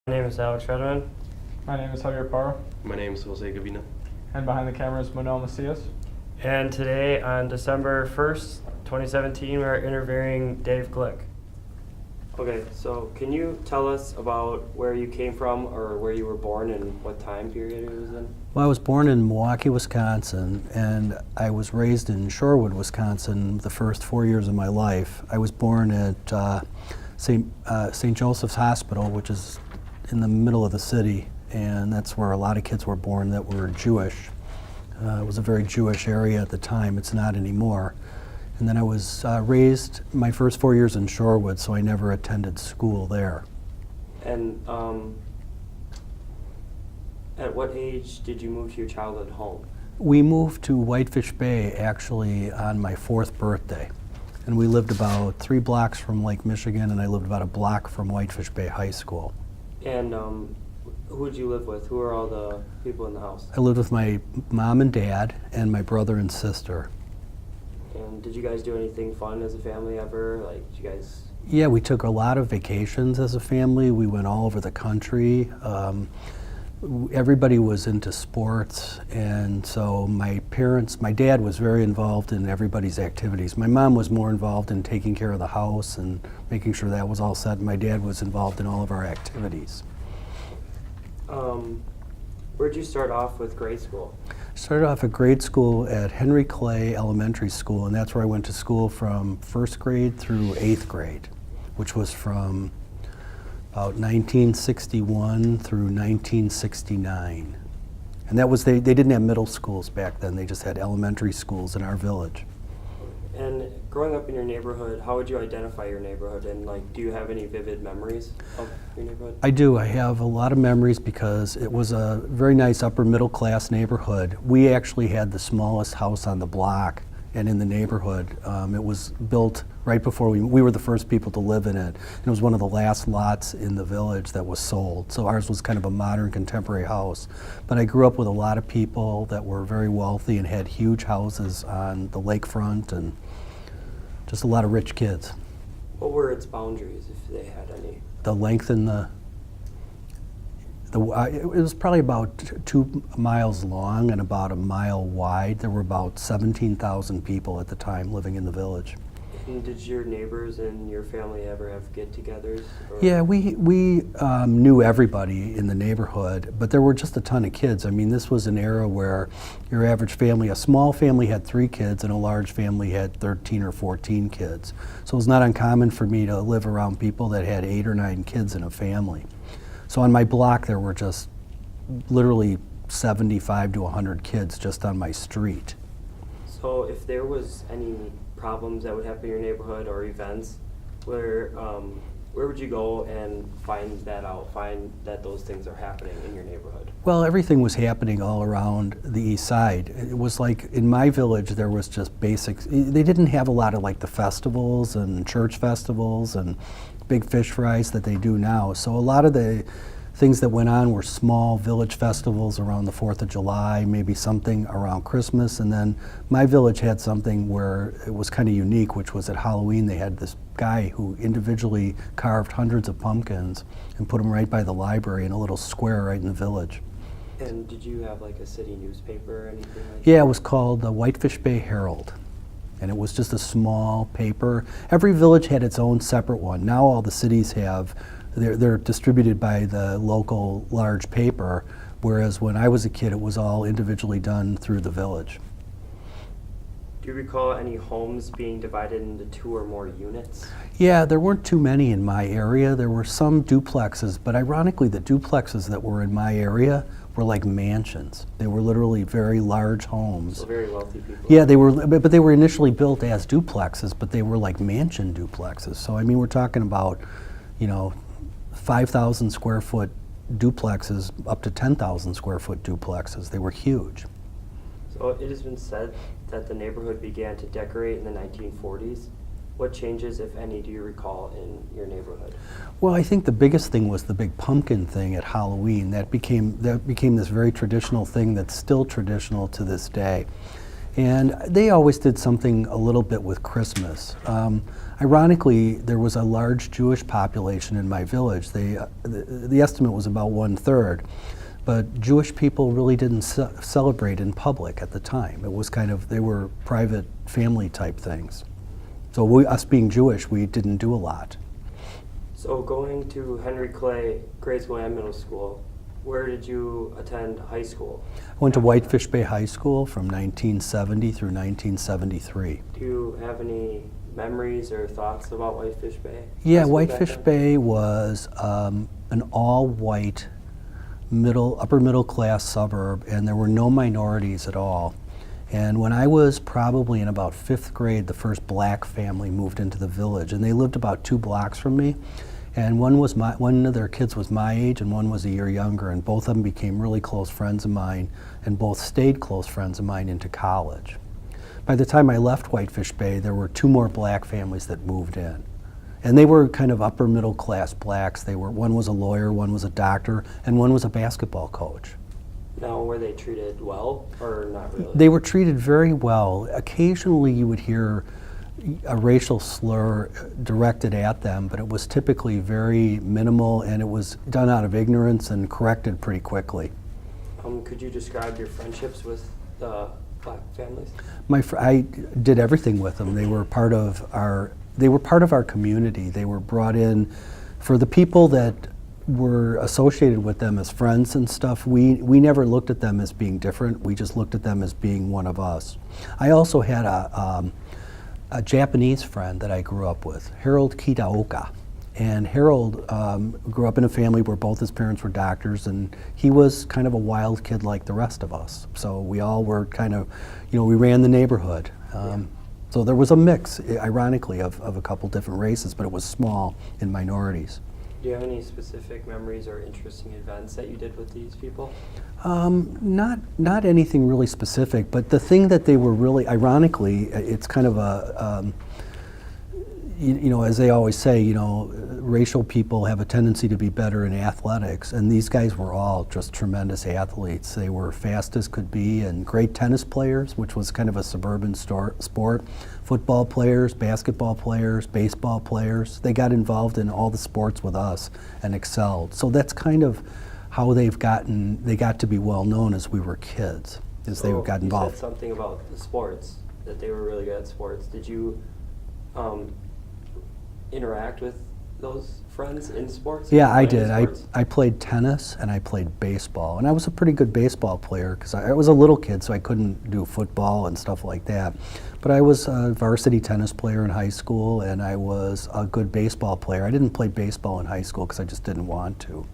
My name is Alex Redman. My name is Javier Parra. My name is Jose Gavina. And behind the camera is Manuel Macias. And today, on December 1st, 2017, we're interviewing Dave Glick. Okay, so can you tell us about where you came from or where you were born and what time period it was in? Well, I was born in Milwaukee, Wisconsin, and I was raised in Shorewood, Wisconsin the first 4 years of my life. I was born at St. Joseph's Hospital, which is in the middle of the city, and that's where a lot of kids were born that were Jewish. It was a very Jewish area at the time. It's not anymore. And then I was raised my first 4 years in Shorewood, so I never attended school there. And at what age did you move to your childhood home? We moved to Whitefish Bay actually on my 4th birthday. And we lived about 3 blocks from Lake Michigan, and I lived about a block from Whitefish Bay High School. And who did you live with? Who are all the people in the house? I lived with my mom and dad and my brother and sister. And did you guys do anything fun as a family ever? Like, did you guys? Yeah, we took a lot of vacations as a family. We went all over the country. Everybody was into sports, and so my dad was very involved in everybody's activities. My mom was more involved in taking care of the house and making sure that was all set. My dad was involved in all of our activities. Where'd you start off with grade school? Started off at grade school at Henry Clay Elementary School, and that's where I went to school from 1st grade through 8th grade, which was from about 1961 through 1969. And that was, they didn't have middle schools back then, they just had elementary schools in our village. And growing up in your neighborhood, how would you identify your neighborhood? And do you have any vivid memories of your neighborhood? I do. I have a lot of memories because it was a very nice upper middle class neighborhood. We actually had the smallest house on the block and in the neighborhood. It was built right before we were the first people to live in it. And it was one of the last lots in the village that was sold. So ours was kind of a modern contemporary house. But I grew up with a lot of people that were very wealthy and had huge houses on the lakefront and just a lot of rich kids. What were its boundaries, if they had any? The length and it was probably about 2 miles long and about a mile wide. There were about 17,000 people at the time living in the village. And did your neighbors and your family ever have get-togethers? Yeah, we knew everybody in the neighborhood, but there were just a ton of kids. I mean, this was an era where your average family, a small family had 3 kids and a large family had 13 or 14 kids. So it was not uncommon for me to live around people that had 8 or 9 kids in a family. So on my block, there were just literally 75 to 100 kids just on my street. So if there was any problems that would happen in your neighborhood or events, where would you go and find that out, find that those things are happening in your neighborhood? Well, everything was happening all around the east side. It was like in my village there was just basics. They didn't have a lot of like the festivals and church festivals and big fish fries that they do now. So a lot of the things that went on were small village festivals around the 4th of July, maybe something around Christmas, and then my village had something where it was kind of unique, which was at Halloween they had this guy who individually carved hundreds of pumpkins and put them right by the library in a little square right in the village. And did you have like a city newspaper or anything like Yeah, it was called the Whitefish Bay Herald. And it was just a small paper. Every village had its own separate one. Now all the cities have, they're distributed by the local large paper, whereas when I was a kid it was all individually done through the village. Do you recall any homes being divided into 2 or more units? Yeah, there weren't too many in my area. There were some duplexes, but ironically the duplexes that were in my area were like mansions. They were literally very large homes. So very wealthy people. Yeah, they were, but they were initially built as duplexes, but they were like mansion duplexes. So I mean, we're talking about, 5,000 square foot duplexes up to 10,000 square foot duplexes. They were huge. So it has been said that the neighborhood began to decorate in the 1940s. What changes, if any, do you recall in your neighborhood? Well, I think the biggest thing was the big pumpkin thing at Halloween. That became this very traditional thing that's still traditional to this day. And they always did something a little bit with Christmas. Ironically, there was a large Jewish population in my village. The estimate was about 1/3. But Jewish people really didn't celebrate in public at the time. It was kind of, they were private family type things. So us being Jewish, we didn't do a lot. So going to Henry Clay grade school and middle school, where did you attend high school? I went to Whitefish Bay High School from 1970 through 1973. Do you have any memories or thoughts about Whitefish Bay? Yeah, Whitefish Bay was an all-white upper middle class suburb, and there were no minorities at all. And when I was probably in about 5th grade, the first black family moved into the village, and they lived about 2 blocks from me. And one of their kids was my age, and one was a year younger, and both of them became really close friends of mine, and both stayed close friends of mine into college. By the time I left Whitefish Bay, there were 2 more black families that moved in. And they were kind of upper middle class blacks. One was a lawyer, one was a doctor, and one was a basketball coach. Now, were they treated well or not really? They were treated very well. Occasionally you would hear a racial slur directed at them, but it was typically very minimal, and it was done out of ignorance and corrected pretty quickly. Could you describe your friendships with the black families? I did everything with them. They were part of our community. They were brought in for the people that were associated with them as friends and stuff. We never looked at them as being different. We just looked at them as being one of us. I also had a Japanese friend that I grew up with, Harold Kitaoka. And Harold grew up in a family where both his parents were doctors, and he was kind of a wild kid like the rest of us. So we all were kind of, we ran the neighborhood. So there was a mix, ironically, of a couple different races, but it was small in minorities. Do you have any specific memories or interesting events that you did with these people? Not anything really specific, but the thing that they were really, ironically, it's kind of a, as they always say, racial people have a tendency to be better in athletics, and these guys were all just tremendous athletes. They were fast as could be, and great tennis players, which was kind of a suburban sport. Football players, basketball players, baseball players. They got involved in all the sports with us and excelled. So that's kind of how they got to be well known as we were kids, as they got involved. You said something about the sports, that they were really good at sports. Did you interact with those friends in sports? Yeah, I did. I played tennis and I played baseball, and I was a pretty good baseball player because I was a little kid, so I couldn't do football and stuff like that. But I was a varsity tennis player in high school, and I was a good baseball player. I didn't play baseball in high school because I just didn't want to.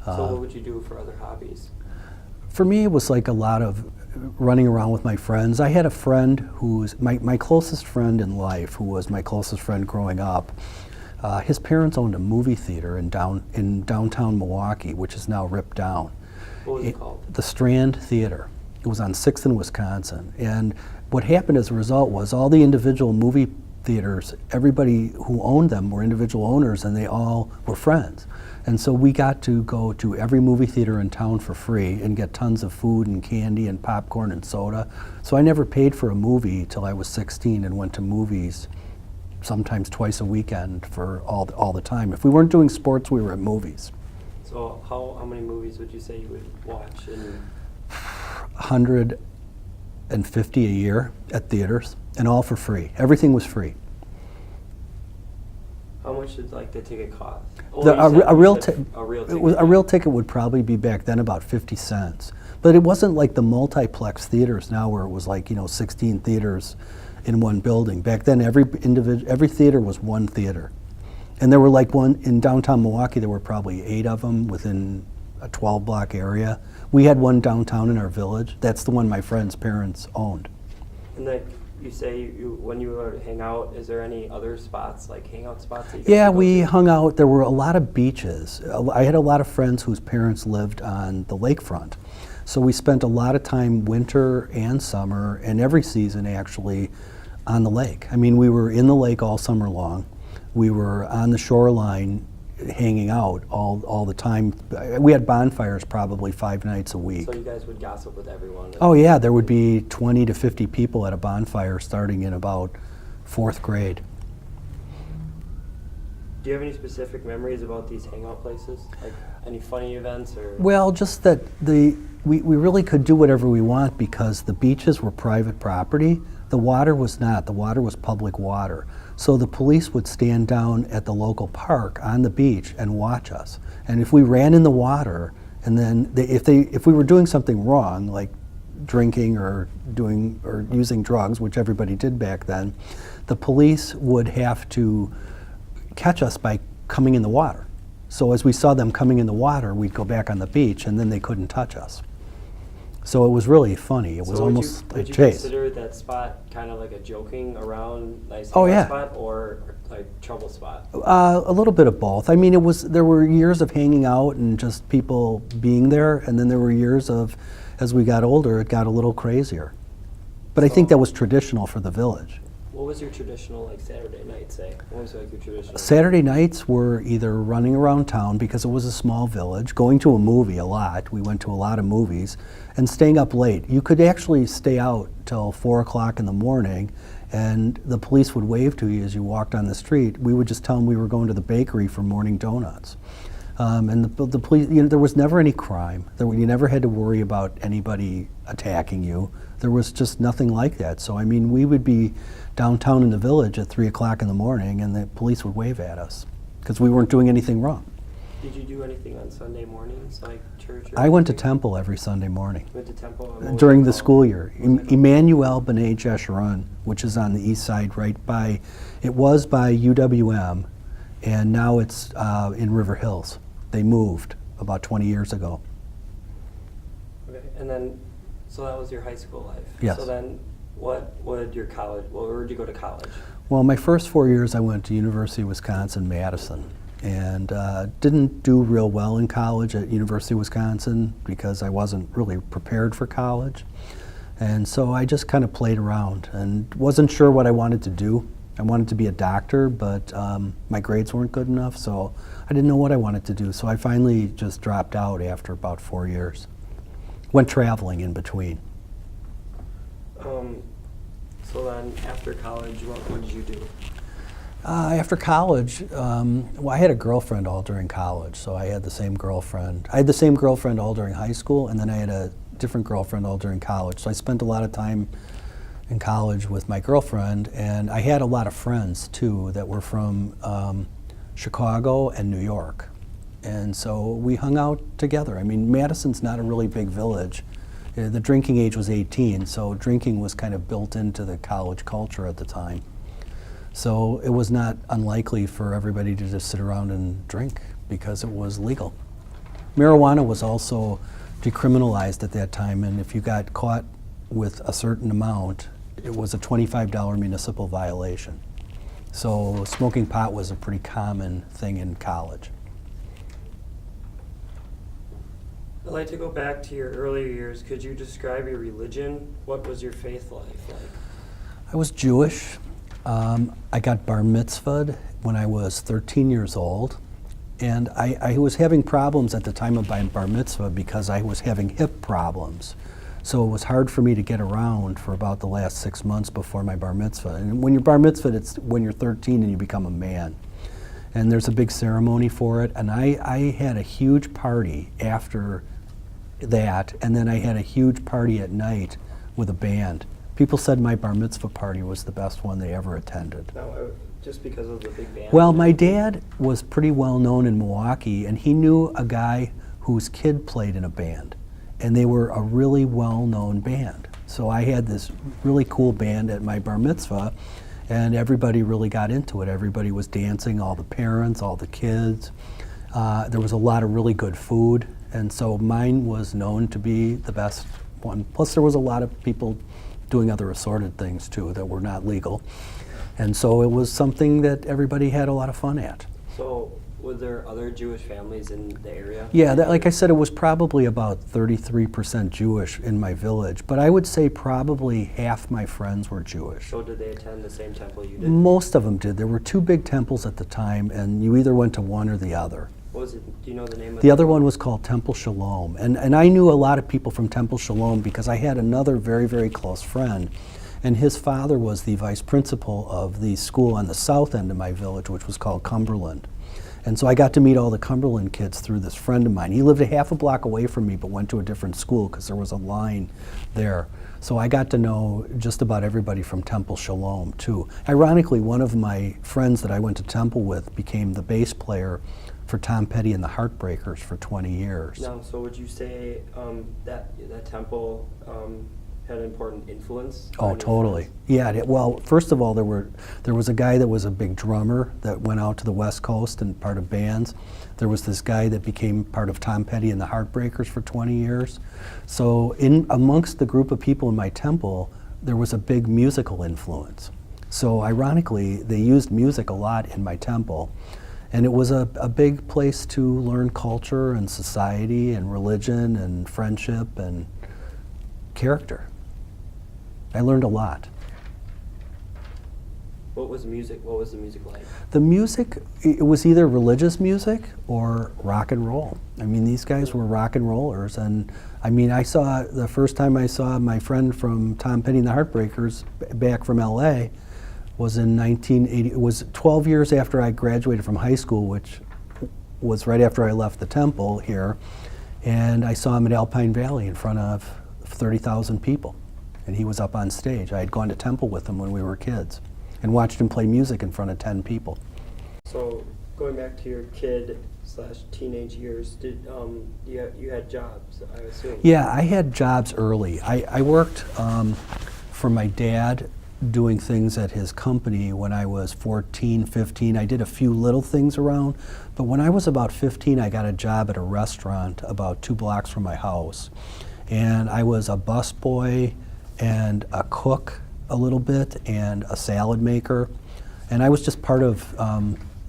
So what would you do for other hobbies? For me, it was like a lot of running around with my friends. I had a friend who's my closest friend in life, who was my closest friend growing up. His parents owned a movie theater in downtown Milwaukee, which is now ripped down. What was it called? The Strand Theater. It was on 6th and Wisconsin. And what happened as a result was all the individual movie theaters, everybody who owned them were individual owners, and they all were friends. And so we got to go to every movie theater in town for free and get tons of food and candy and popcorn and soda. So I never paid for a movie till I was 16 and went to movies sometimes twice a weekend for all the time. If we weren't doing sports, we were at movies. So how many movies would you say you would watch? 150 a year at theaters, and all for free. Everything was free. How much did the ticket cost? A real ticket would probably be back then about 50 cents. But it wasn't like the multiplex theaters now where it was 16 theaters in one building. Back then every theater was one theater. And there were one in downtown Milwaukee, there were probably 8 of them within a 12-block area. We had one downtown in our village. That's the one my friend's parents owned. And you say when you were to hang out, is there any other spots, hangout spots that you Yeah, we hung out. There were a lot of beaches. I had a lot of friends whose parents lived on the lakefront. So we spent a lot of time winter and summer, and every season actually, on the lake. I mean, we were in the lake all summer long. We were on the shoreline hanging out all the time. We had bonfires probably 5 nights a week. So you guys would gossip with everyone? Oh yeah, there would be 20 to 50 people at a bonfire starting in about 4th grade. Do you have any specific memories about these hangout places? Like any funny events or? Well, just that we really could do whatever we want because the beaches were private property. The water was not. The water was public water. So the police would stand down at the local park on the beach and watch us. And if we ran in the water, and then if we were doing something wrong, like drinking or using drugs, which everybody did back then, the police would have to catch us by coming in the water. So as we saw them coming in the water, we'd go back on the beach, and then they couldn't touch us. So it was really funny. It was almost a Would you chase. consider that spot kind of like a joking around nice Oh, hangout yeah. spot or like trouble spot? A little bit of both. I mean, there were years of hanging out and just people being there, and then there were years of, as we got older, it got a little crazier. But I think that was traditional for the village. What was your traditional like Saturday night, say? What was like your traditional? Saturday nights were either running around town because it was a small village, going to a movie a lot. We went to a lot of movies, and staying up late. You could actually stay out till 4 o'clock in the morning, and the police would wave to you as you walked on the street. We would just tell them we were going to the bakery for morning donuts. And the police, there was never any crime. You never had to worry about anybody attacking you. There was just nothing like that. So, I mean, we would be downtown in the village at 3 o'clock in the morning, and the police would wave at us because we weren't doing anything wrong. Did you do anything on Sunday mornings, like church? Or I went to anything? temple every Sunday morning Went to temple? And what was during it the called? school year. What was it called? Emmanuel B'nai Jeshurun, which is on the east side, it was by UWM, and now it's in River Hills. They moved about 20 years ago. Okay, and then, so that was your high school life. Yes. So then, where would you go to college? Well, my first 4 years I went to University of Wisconsin-Madison, and didn't do real well in college at University of Wisconsin because I wasn't really prepared for college. And so I just kind of played around and wasn't sure what I wanted to do. I wanted to be a doctor, but my grades weren't good enough, so I didn't know what I wanted to do. So I finally just dropped out after about 4 years. Went traveling in between. So then, after college, what did you do? After college, well, I had a girlfriend all during college, so I had the same girlfriend. I had the same girlfriend all during high school, and then I had a different girlfriend all during college. So I spent a lot of time in college with my girlfriend, and I had a lot of friends too that were from Chicago and New York. And so we hung out together. I mean, Madison's not a really big village. The drinking age was 18, so drinking was kind of built into the college culture at the time. So it was not unlikely for everybody to just sit around and drink because it was legal. Marijuana was also decriminalized at that time, and if you got caught with a certain amount, it was a $25 municipal violation. So smoking pot was a pretty common thing in college. I'd like to go back to your earlier years. Could you describe your religion? What was your faith life like? I was Jewish. I got bar mitzvahed when I was 13 years old. And I was having problems at the time of my bar mitzvah because I was having hip problems. So it was hard for me to get around for about the last 6 months before my bar mitzvah. And when you're bar mitzvahed, it's when you're 13 and you become a man. And there's a big ceremony for it. And I had a huge party after that, and then I had a huge party at night with a band. People said my bar mitzvah party was the best one they ever attended. No, just because of the big band? Well, my dad was pretty well known in Milwaukee, and he knew a guy whose kid played in a band, and they were a really well-known band. So I had this really cool band at my bar mitzvah, and everybody really got into it. Everybody was dancing, all the parents, all the kids. There was a lot of really good food, and so mine was known to be the best one. Plus there was a lot of people doing other assorted things too that were not legal. And so it was something that everybody had a lot of fun at. So, were there other Jewish families in the area? Yeah, like I said, it was probably about 33% Jewish in my village, but I would say probably half my friends were Jewish. So, did they attend the same temple you did? Most of them did. There were two big temples at the time, and you either went to one or the other. What was it? Do you know the name of The other one was called Temple Shalom, and I knew a lot of people from Temple Shalom because I had another very, very close friend, and his father was the vice principal of the school on the south end of my village, which was called Cumberland. And so I got to meet all the Cumberland kids through this friend of mine. He lived a half a block away from me, but went to a different school because there was a line there. So I got to know just about everybody from Temple Shalom, too. Ironically, one of my friends that I went to Temple with became the bass player for Tom Petty and the Heartbreakers for 20 years. Now, so would you say that temple had an important influence? Oh, on your totally. friends? Yeah. Well, first of all, there was a guy that was a big drummer that went out to the West Coast and part of bands. There was this guy that became part of Tom Petty and the Heartbreakers for 20 years. So amongst the group of people in my temple, there was a big musical influence. So ironically, they used music a lot in my temple. And it was a big place to learn culture and society and religion and friendship and character. I learned a lot. What was music? What was the music like? The music, it was either religious music or rock and roll. I mean, these guys were rock and rollers. And I mean, the first time I saw my friend from Tom Petty and the Heartbreakers back from LA was in 1980. It was 12 years after I graduated from high school, which was right after I left the temple here. And I saw him at Alpine Valley in front of 30,000 people. And he was up on stage. I had gone to temple with him when we were kids and watched him play music in front of 10 people. So, going back to your kid/teenage years, did you had jobs, I assume? Yeah, I had jobs early. I worked for my dad doing things at his company when I was 14, 15. I did a few little things around, but when I was about 15, I got a job at a restaurant about 2 blocks from my house. And I was a busboy and a cook a little bit and a salad maker. And I was just part of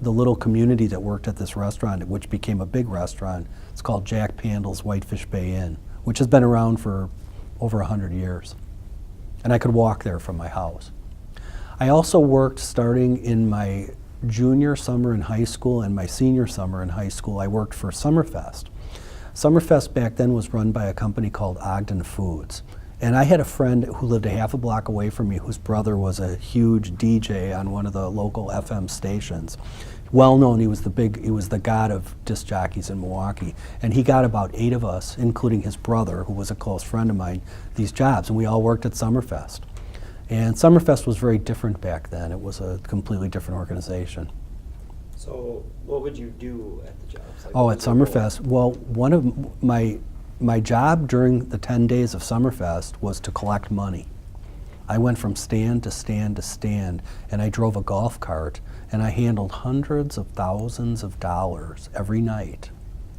the little community that worked at this restaurant, which became a big restaurant. It's called Jack Pandle's Whitefish Bay Inn, which has been around for over 100 years. And I could walk there from my house. I also worked starting in my junior summer in high school and my senior summer in high school. I worked for Summerfest. Summerfest back then was run by a company called Ogden Foods. And I had a friend who lived a half a block away from me whose brother was a huge DJ on one of the local FM stations. Well known, he was the god of disc jockeys in Milwaukee. And he got about 8 of us, including his brother, who was a close friend of mine, these jobs. And we all worked at Summerfest. And Summerfest was very different back then. It was a completely different organization. So, what would you do at the jobs? Like, Oh, at Summerfest? Well, one of my job during the 10 days of Summerfest was to collect money. I went from stand to stand to stand, and I drove a golf cart, and I handled hundreds of thousands of dollars every night.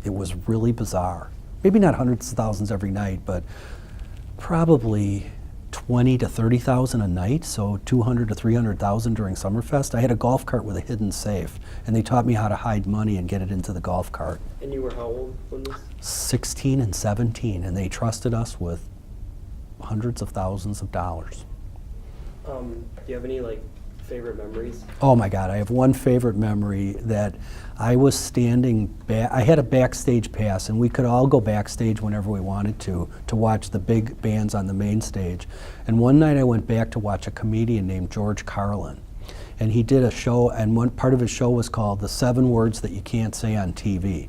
It was really bizarre. Maybe not hundreds of thousands every night, but probably 20 to 30,000 a night, so 200 to 300,000 during Summerfest. I had a golf cart with a hidden safe, and they taught me how to hide money and get it into the golf cart. And you were how old when this? 16 and 17, and they trusted us with hundreds of thousands of dollars. Do you have any favorite memories? Oh my God, I have one favorite memory that I was standing back. I had a backstage pass, and we could all go backstage whenever we wanted to watch the big bands on the main stage. And one night I went back to watch a comedian named George Carlin. And he did a show, and one part of his show was called The 7 Words That You Can't Say on TV.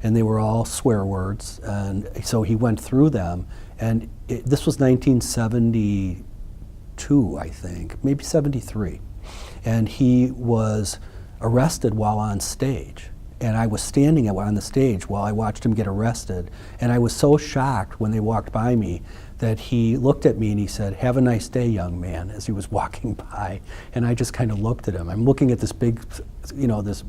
And they were all swear words, and so he went through them. And this was 1972, I think, maybe 73. And he was arrested while on stage. And I was standing on the stage while I watched him get arrested. And I was so shocked when they walked by me that he looked at me and he said, "Have a nice day, young man," as he was walking by. And I just kind of looked at him. I'm looking at this big, this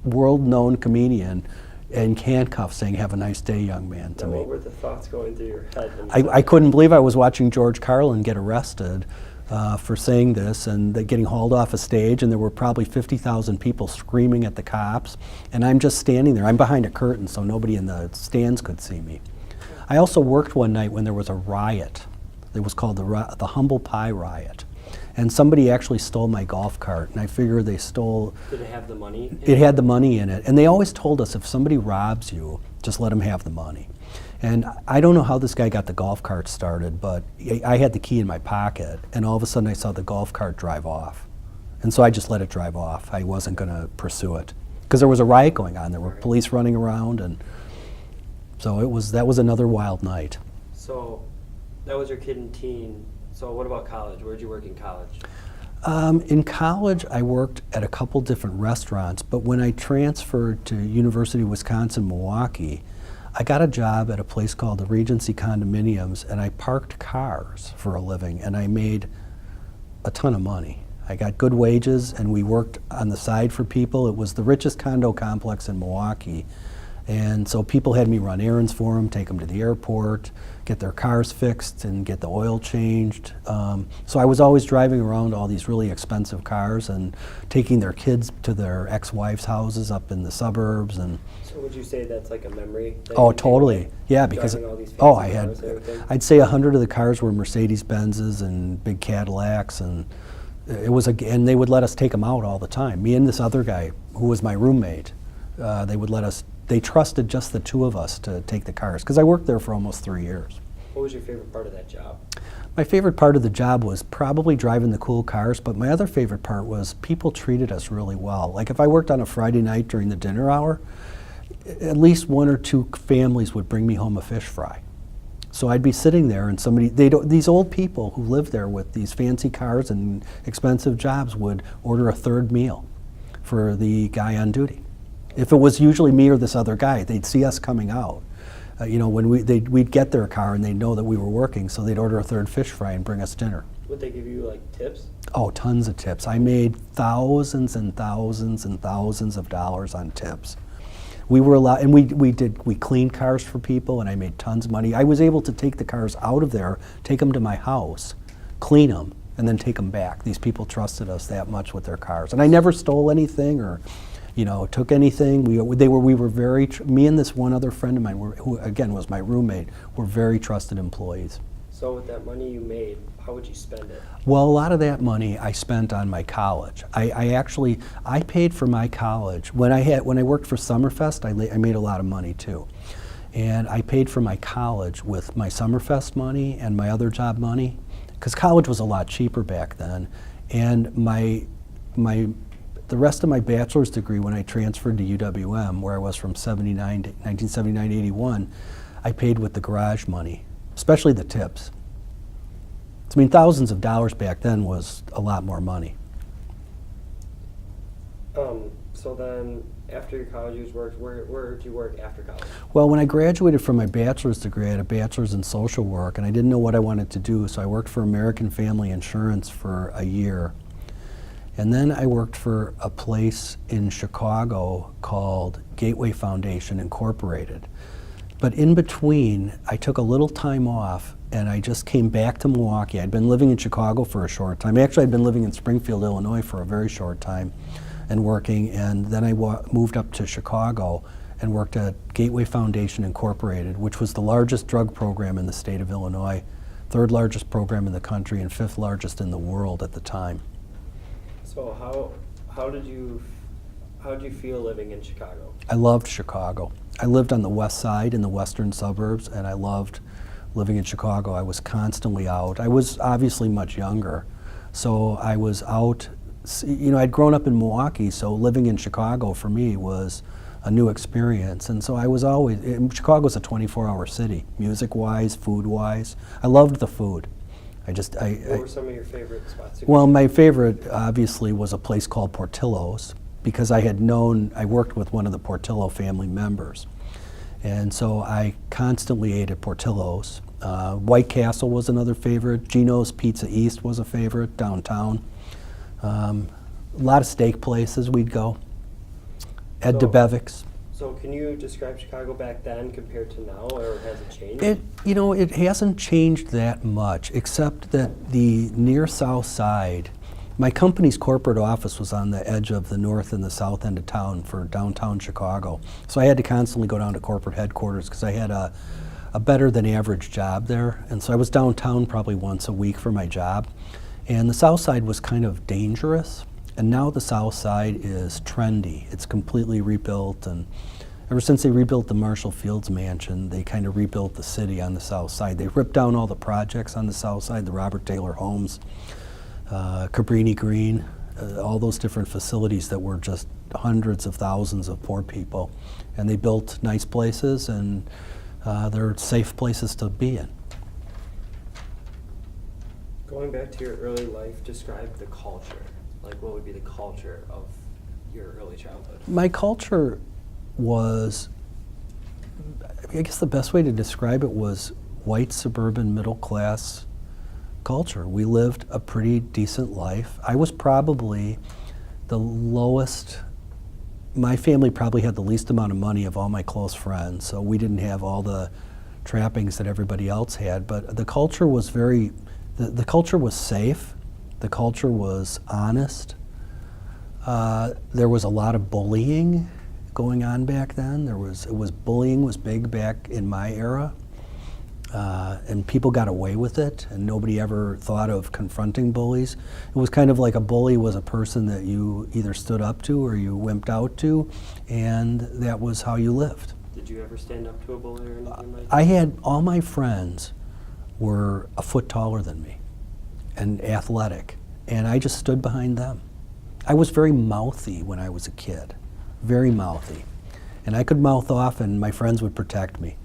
world-known comedian in handcuffs saying, "Have a nice day, young man," to me. What were the thoughts going through your head? I couldn't believe I was watching George Carlin get arrested for saying this, and getting hauled off a stage, and there were probably 50,000 people screaming at the cops, and I'm just standing there. I'm behind a curtain, so nobody in the stands could see me. I also worked one night when there was a riot. It was called the Humble Pie Riot. And somebody actually stole my golf cart, and I figure they stole... Did it have the money? It had the money in it. And they always told us, if somebody robs you, just let them have the money. And I don't know how this guy got the golf cart started, but I had the key in my pocket, and all of a sudden I saw the golf cart drive off. And so I just let it drive off. I wasn't going to pursue it. Because there was a riot going on. There were police running around, and so that was another wild night. So that was your kid and teen. So what about college? Where did you work in college? In college, I worked at a couple different restaurants, but when I transferred to University of Wisconsin-Milwaukee, I got a job at a place called the Regency Condominiums, and I parked cars for a living, and I made a ton of money. I got good wages, and we worked on the side for people. It was the richest condo complex in Milwaukee, and so people had me run errands for them, take them to the airport, get their cars fixed, and get the oil changed. So I was always driving around all these really expensive cars and taking their kids to their ex-wives' houses up in the suburbs. And so would you say that's like a memory? oh, totally. Yeah, because all these oh, fancy I had, cars and everything? I'd say 100 of the cars were Mercedes-Benzes and big Cadillacs, and it was and they would let us take them out all the time. Me and this other guy, who was my roommate, they would let us. They trusted just the two of us to take the cars, because I worked there for almost 3 years. What was your favorite part of that job? My favorite part of the job was probably driving the cool cars, but my other favorite part was people treated us really well. Like if I worked on a Friday night during the dinner hour, at least 1 or 2 families would bring me home a fish fry. So I'd be sitting there, and these old people who lived there with these fancy cars and expensive jobs would order a third meal for the guy on duty. If it was usually me or this other guy, they'd see us coming out. When we'd get their car and they'd know that we were working, so they'd order a third fish fry and bring us dinner. Would they give you like tips? Oh, tons of tips. I made thousands and thousands and thousands of dollars on tips. We were allowed, and we cleaned cars for people, and I made tons of money. I was able to take the cars out of there, take them to my house, clean them, and then take them back. These people trusted us that much with their cars, and I never stole anything or took anything. We were very, me and this one other friend of mine, who again was my roommate, were very trusted employees. So with that money you made, how would you spend it? Well, a lot of that money I spent on my college. I paid for my college. When I worked for Summerfest, I made a lot of money too. And I paid for my college with my Summerfest money and my other job money, because college was a lot cheaper back then. And the rest of my bachelor's degree, when I transferred to UWM, where I was from 1979 to 81, I paid with the garage money, especially the tips. I mean, thousands of dollars back then was a lot more money. So then, after your college years worked, where did you work after college? Well, when I graduated from my bachelor's degree, I had a bachelor's in social work, and I didn't know what I wanted to do, so I worked for American Family Insurance for a year. And then I worked for a place in Chicago called Gateway Foundation Incorporated. But in between, I took a little time off, and I just came back to Milwaukee. I'd been living in Chicago for a short time. Actually, I'd been living in Springfield, Illinois for a very short time and working, and then I moved up to Chicago and worked at Gateway Foundation Incorporated, which was the largest drug program in the state of Illinois, 3rd largest program in the country, and 5th largest in the world at the time. So how did you feel living in Chicago? I loved Chicago. I lived on the west side in the western suburbs, and I loved living in Chicago. I was constantly out. I was obviously much younger, so I was out. I'd grown up in Milwaukee, so living in Chicago for me was a new experience. And so I was always, Chicago's a 24-hour city, music-wise, food-wise. I loved the food. What were some of your favorite spots? Well, my favorite obviously was a place called Portillo's, because I worked with one of the Portillo family members. And so I constantly ate at Portillo's. White Castle was another favorite. Gino's Pizza East was a favorite downtown. A lot of steak places we'd go. Ed DeBevick's. So can you describe Chicago back then compared to now, or has it changed? It hasn't changed that much, except that the near south side, my company's corporate office was on the edge of the north and the south end of town for downtown Chicago. So I had to constantly go down to corporate headquarters because I had a better than average job there. And so I was downtown probably once a week for my job. And the south side was kind of dangerous. And now the south side is trendy. It's completely rebuilt, and ever since they rebuilt the Marshall Fields mansion, they kind of rebuilt the city on the south side. They ripped down all the projects on the south side, the Robert Taylor homes, Cabrini Green, all those different facilities that were just hundreds of thousands of poor people. And they built nice places, and they're safe places to be in. Going back to your early life, describe the culture. Like, what would be the culture of your early childhood? My culture was, I guess the best way to describe it was white suburban middle class culture. We lived a pretty decent life. I was probably the lowest, my family probably had the least amount of money of all my close friends, so we didn't have all the trappings that everybody else had, but the culture was the culture was safe. The culture was honest. There was a lot of bullying going on back then. Bullying was big back in my era, and people got away with it, and nobody ever thought of confronting bullies. It was kind of like a bully was a person that you either stood up to or you wimped out to, and that was how you lived. Did you ever stand up to a bully or anything like that? I had, all my friends were a foot taller than me and athletic, and I just stood behind them. I was very mouthy when I was a kid, very mouthy. And I could mouth off and my friends would protect me.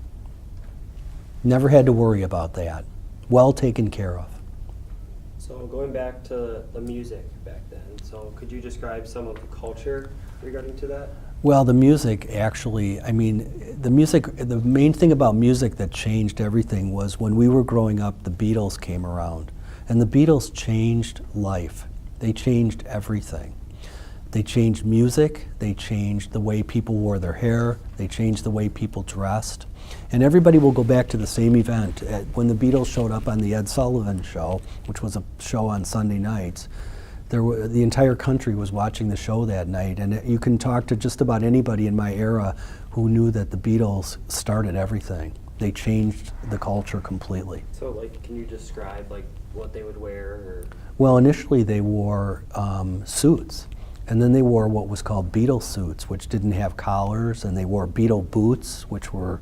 Never had to worry about that. Well taken care of. So going back to the music back then, so could you describe some of the culture regarding to that? Well, the music actually, the main thing about music that changed everything was when we were growing up, the Beatles came around. And the Beatles changed life. They changed everything. They changed music, they changed the way people wore their hair, they changed the way people dressed. And everybody will go back to the same event. When the Beatles showed up on the Ed Sullivan Show, which was a show on Sunday nights, the entire country was watching the show that night, and you can talk to just about anybody in my era who knew that the Beatles started everything. They changed the culture completely. So, like, can you describe like what they would wear? Or? Well, initially they wore suits, and then they wore what was called Beatle suits, which didn't have collars, and they wore Beatle boots, which were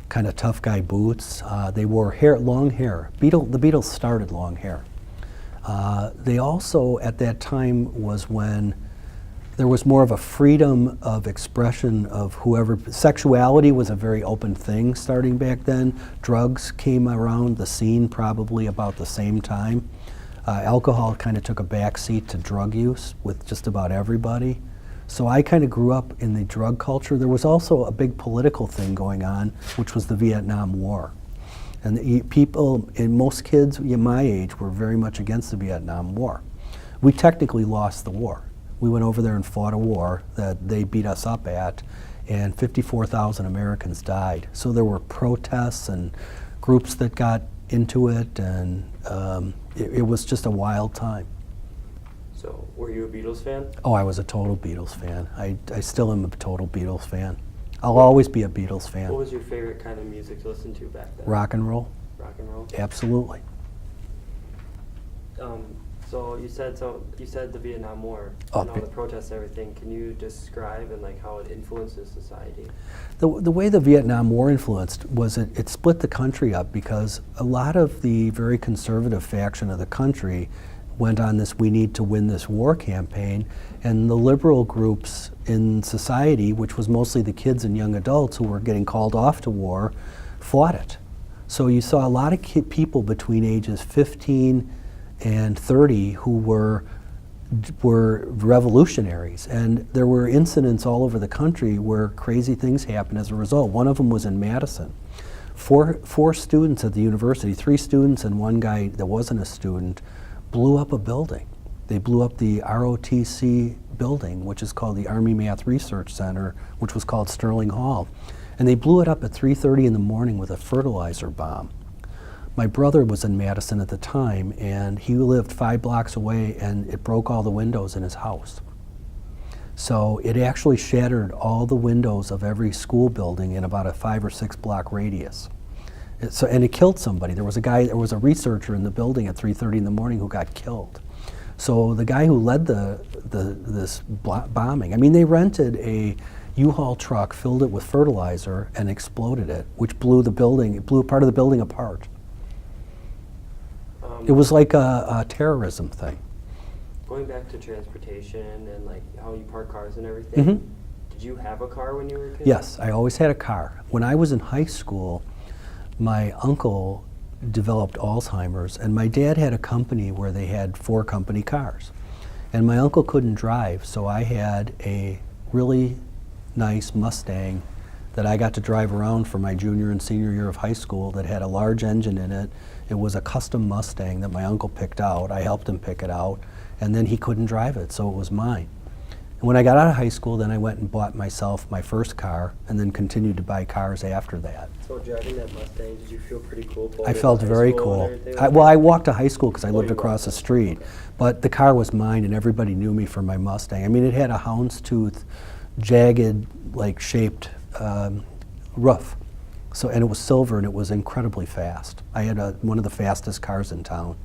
kind of tough guy boots. They wore long hair. The Beatles started long hair. They also, at that time, was when there was more of a freedom of expression of whoever. Sexuality was a very open thing starting back then. Drugs came around the scene probably about the same time. Alcohol kind of took a back seat to drug use with just about everybody. So I kind of grew up in the drug culture. There was also a big political thing going on, which was the Vietnam War. And people, and most kids my age, were very much against the Vietnam War. We technically lost the war. We went over there and fought a war that they beat us up at, and 54,000 Americans died. So there were protests and groups that got into it, and it was just a wild time. So, were you a Beatles fan? Oh, I was a total Beatles fan. I still am a total Beatles fan. I'll always be a Beatles fan. What was your favorite kind of music to listen to back then? Rock and roll. Rock and roll? Absolutely. So you said the Vietnam War and all the protests and everything. Can you describe and like how it influences society? The way the Vietnam War influenced was it split the country up, because a lot of the very conservative faction of the country went on this "we need to win this war" campaign, and the liberal groups in society, which was mostly the kids and young adults who were getting called off to war, fought it. So you saw a lot of people between ages 15 and 30 who were revolutionaries, and there were incidents all over the country where crazy things happened as a result. One of them was in Madison. Four students at the university, 3 students and one guy that wasn't a student, blew up a building. They blew up the ROTC building, which is called the Army Math Research Center, which was called Sterling Hall. And they blew it up at 3:30 in the morning with a fertilizer bomb. My brother was in Madison at the time, and he lived 5 blocks away, and it broke all the windows in his house. So it actually shattered all the windows of every school building in about a 5 or 6 block radius. And it killed somebody. There was a researcher in the building at 3:30 in the morning who got killed. So the guy who led this bombing, I mean, they rented a U-Haul truck, filled it with fertilizer, and exploded it, which blew part of the building apart. It was like a terrorism thing. Going back to transportation and like how you park cars and everything, did you have a car when you were a kid? Yes, I always had a car. When I was in high school, my uncle developed Alzheimer's, and my dad had a company where they had 4 company cars. And my uncle couldn't drive, so I had a really nice Mustang that I got to drive around for my junior and senior year of high school that had a large engine in it. It was a custom Mustang that my uncle picked out. I helped him pick it out, and then he couldn't drive it, so it was mine. And when I got out of high school, then I went and bought myself my first car, and then continued to buy cars after that. So driving that Mustang, did you feel pretty cool? I felt very cool. Well, I walked to high school because I lived across the street, but the car was mine, and everybody knew me for my Mustang. I mean, it had a houndstooth, jagged, like shaped roof. So, and it was silver, and it was incredibly fast. I had one of the fastest cars in town.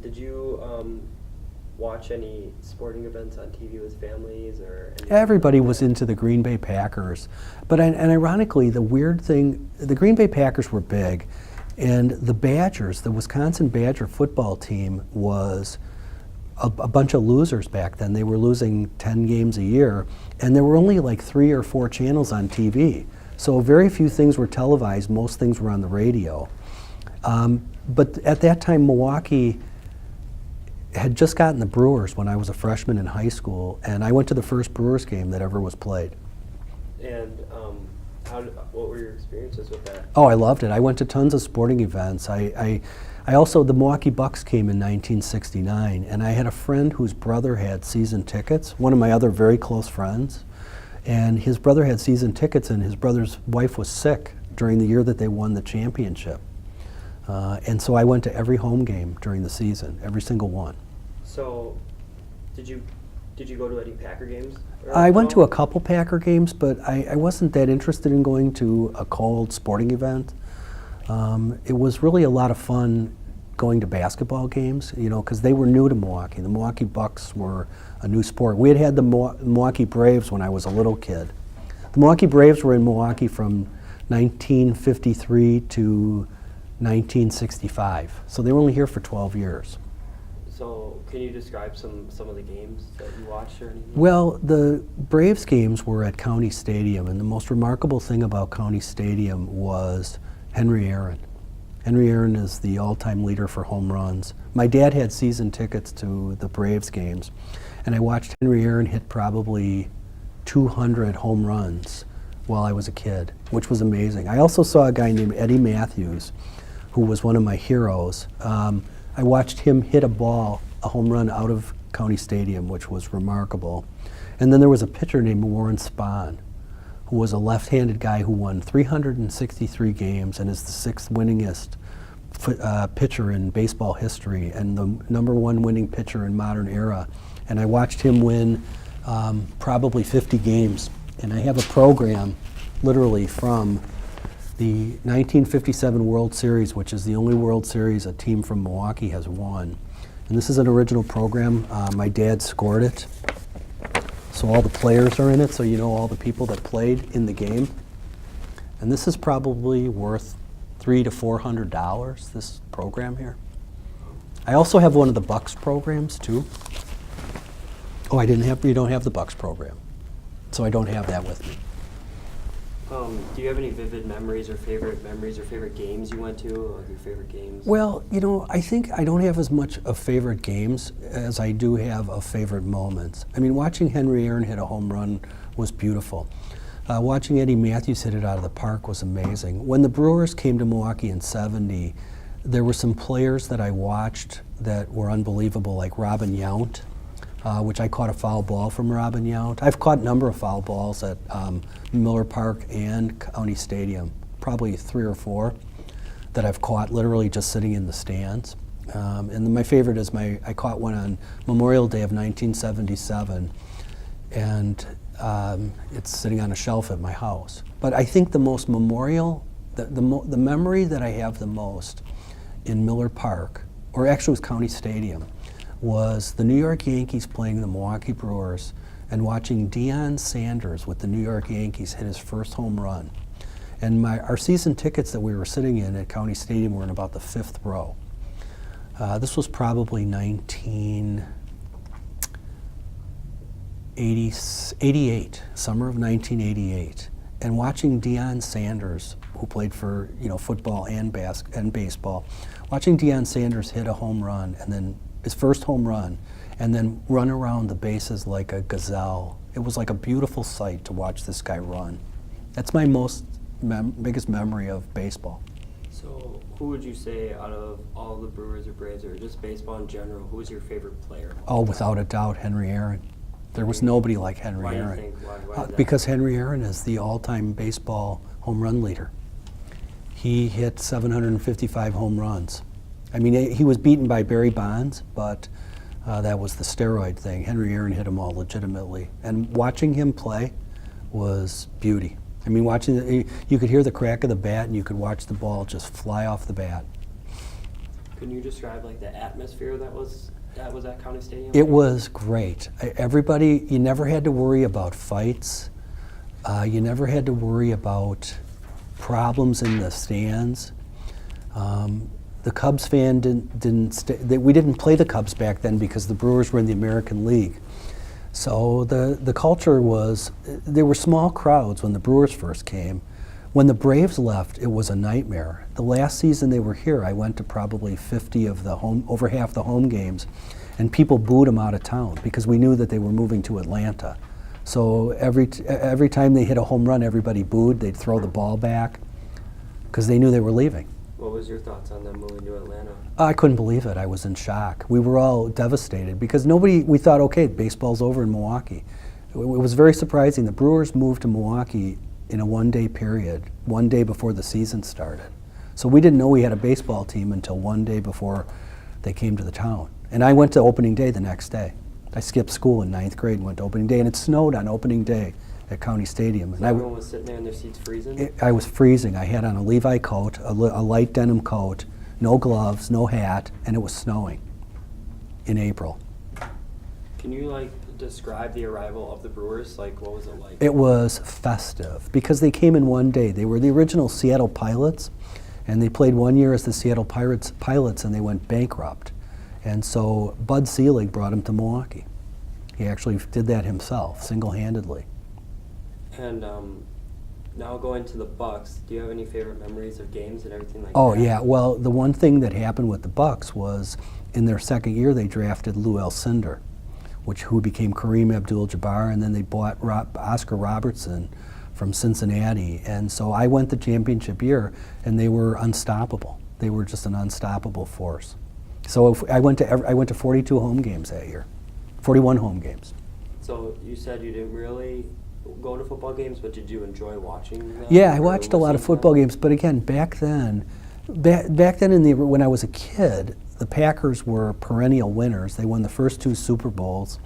Did you watch any sporting events on TV with families or anything? Everybody was into the Green Bay Packers. But and ironically, the weird thing, the Green Bay Packers were big, and the Badgers, the Wisconsin Badger football team, was a bunch of losers back then. They were losing 10 games a year, and there were only like 3 or 4 channels on TV. So very few things were televised. Most things were on the radio. But at that time, Milwaukee had just gotten the Brewers when I was a freshman in high school, and I went to the first Brewers game that ever was played. And what were your experiences with that? Oh, I loved it. I went to tons of sporting events. I also, the Milwaukee Bucks came in 1969, and I had a friend whose brother had season tickets, one of my other very close friends, and his brother had season tickets, and his brother's wife was sick during the year that they won the championship. And so I went to every home game during the season, every single one. So, did you go to any Packer games? I went to a couple Packer games, but I wasn't that interested in going to a cold sporting event. It was really a lot of fun going to basketball games, you know, because they were new to Milwaukee. The Milwaukee Bucks were a new sport. We had the Milwaukee Braves when I was a little kid. The Milwaukee Braves were in Milwaukee from 1953 to 1965. So they were only here for 12 years. So can you describe some of the games that you watched or anything? Well, the Braves games were at County Stadium, and the most remarkable thing about County Stadium was Henry Aaron. Henry Aaron is the all-time leader for home runs. My dad had season tickets to the Braves games, and I watched Henry Aaron hit probably 200 home runs while I was a kid, which was amazing. I also saw a guy named Eddie Matthews, who was one of my heroes. I watched him hit a home run out of County Stadium, which was remarkable. And then there was a pitcher named Warren Spahn, who was a left-handed guy who won 363 games and is the 6th winningest pitcher in baseball history and the #1 winning pitcher in modern era. And I watched him win probably 50 games. And I have a program literally from the 1957 World Series, which is the only World Series a team from Milwaukee has won. And this is an original program. My dad scored it. So all the players are in it, so you know all the people that played in the game. And this is probably worth $300 to $400, this program here. I also have one of the Bucks programs too. Oh, you don't have the Bucks program. So I don't have that with me. Do you have any vivid memories or favorite games you went to, or your favorite games? Well, you know, I think I don't have as much of favorite games as I do have of favorite moments. I mean, watching Henry Aaron hit a home run was beautiful. Watching Eddie Matthews hit it out of the park was amazing. When the Brewers came to Milwaukee in '70, there were some players that I watched that were unbelievable, like Robin Yount, which I caught a foul ball from Robin Yount. I've caught a number of foul balls at Miller Park and County Stadium, probably 3 or 4 that I've caught literally just sitting in the stands. And then my favorite is I caught one on Memorial Day of 1977, and it's sitting on a shelf at my house. But I think the most memorial, the memory that I have the most in Miller Park, or actually it was County Stadium, was the New York Yankees playing the Milwaukee Brewers and watching Deion Sanders with the New York Yankees hit his first home run. And our season tickets that we were sitting in at County Stadium were in about the 5th row. This was probably 1988, summer of 1988. And watching Deion Sanders, who played for football and baseball, watching Deion Sanders hit a home run, and then his first home run, and then run around the bases like a gazelle. It was like a beautiful sight to watch this guy run. That's my biggest memory of baseball. So who would you say out of all the Brewers or Braves or just baseball in general, who was your favorite player? Oh, without a doubt, Henry Aaron. There was nobody like Henry Why Aaron. do you think? Why is that? Because Henry Aaron is the all-time baseball home run leader. He hit 755 home runs. I mean, he was beaten by Barry Bonds, but that was the steroid thing. Henry Aaron hit them all legitimately. And watching him play was beauty. I mean, you could hear the crack of the bat, and you could watch the ball just fly off the bat. Can you describe like the atmosphere that was at County Stadium? It was great. Everybody, you never had to worry about fights. You never had to worry about problems in the stands. The Cubs fan we didn't play the Cubs back then because the Brewers were in the American League. So the culture was, there were small crowds when the Brewers first came. When the Braves left, it was a nightmare. The last season they were here, I went to probably 50 of over half the home games, and people booed them out of town because we knew that they were moving to Atlanta. So every time they hit a home run, everybody booed. They'd throw the ball back because they knew they were leaving. What was your thoughts on them moving to Atlanta? I couldn't believe it. I was in shock. We were all devastated because we thought, okay, baseball's over in Milwaukee. It was very surprising. The Brewers moved to Milwaukee in a one-day period, one day before the season started. So we didn't know we had a baseball team until one day before they came to the town. And I went to opening day the next day. I skipped school in 9th grade and went to opening day, and it snowed on opening day at County Stadium. So everyone was sitting there in their seats freezing? I was freezing. I had on a Levi coat, a light denim coat, no gloves, no hat, and it was snowing in April. Can you describe the arrival of the Brewers? What was it like? It was festive because they came in one day. They were the original Seattle Pilots, and they played 1 year as the Seattle Pilots, and they went bankrupt. And so Bud Selig brought them to Milwaukee. He actually did that himself, single-handedly. And now going to the Bucks, do you have any favorite memories of games and everything like that? Oh yeah, well the one thing that happened with the Bucks was in their second year they drafted Lou Alcindor, who became Kareem Abdul-Jabbar, and then they bought Oscar Robertson from Cincinnati. And so I went the championship year, and they were unstoppable. They were just an unstoppable force. So I went to 42 home games that year, 41 home games. So you said you didn't really go to football games, but did you enjoy watching them? Yeah, I watched a lot of football games, but again, back then when I was a kid, the Packers were perennial winners. They won the first 2 Super Bowls.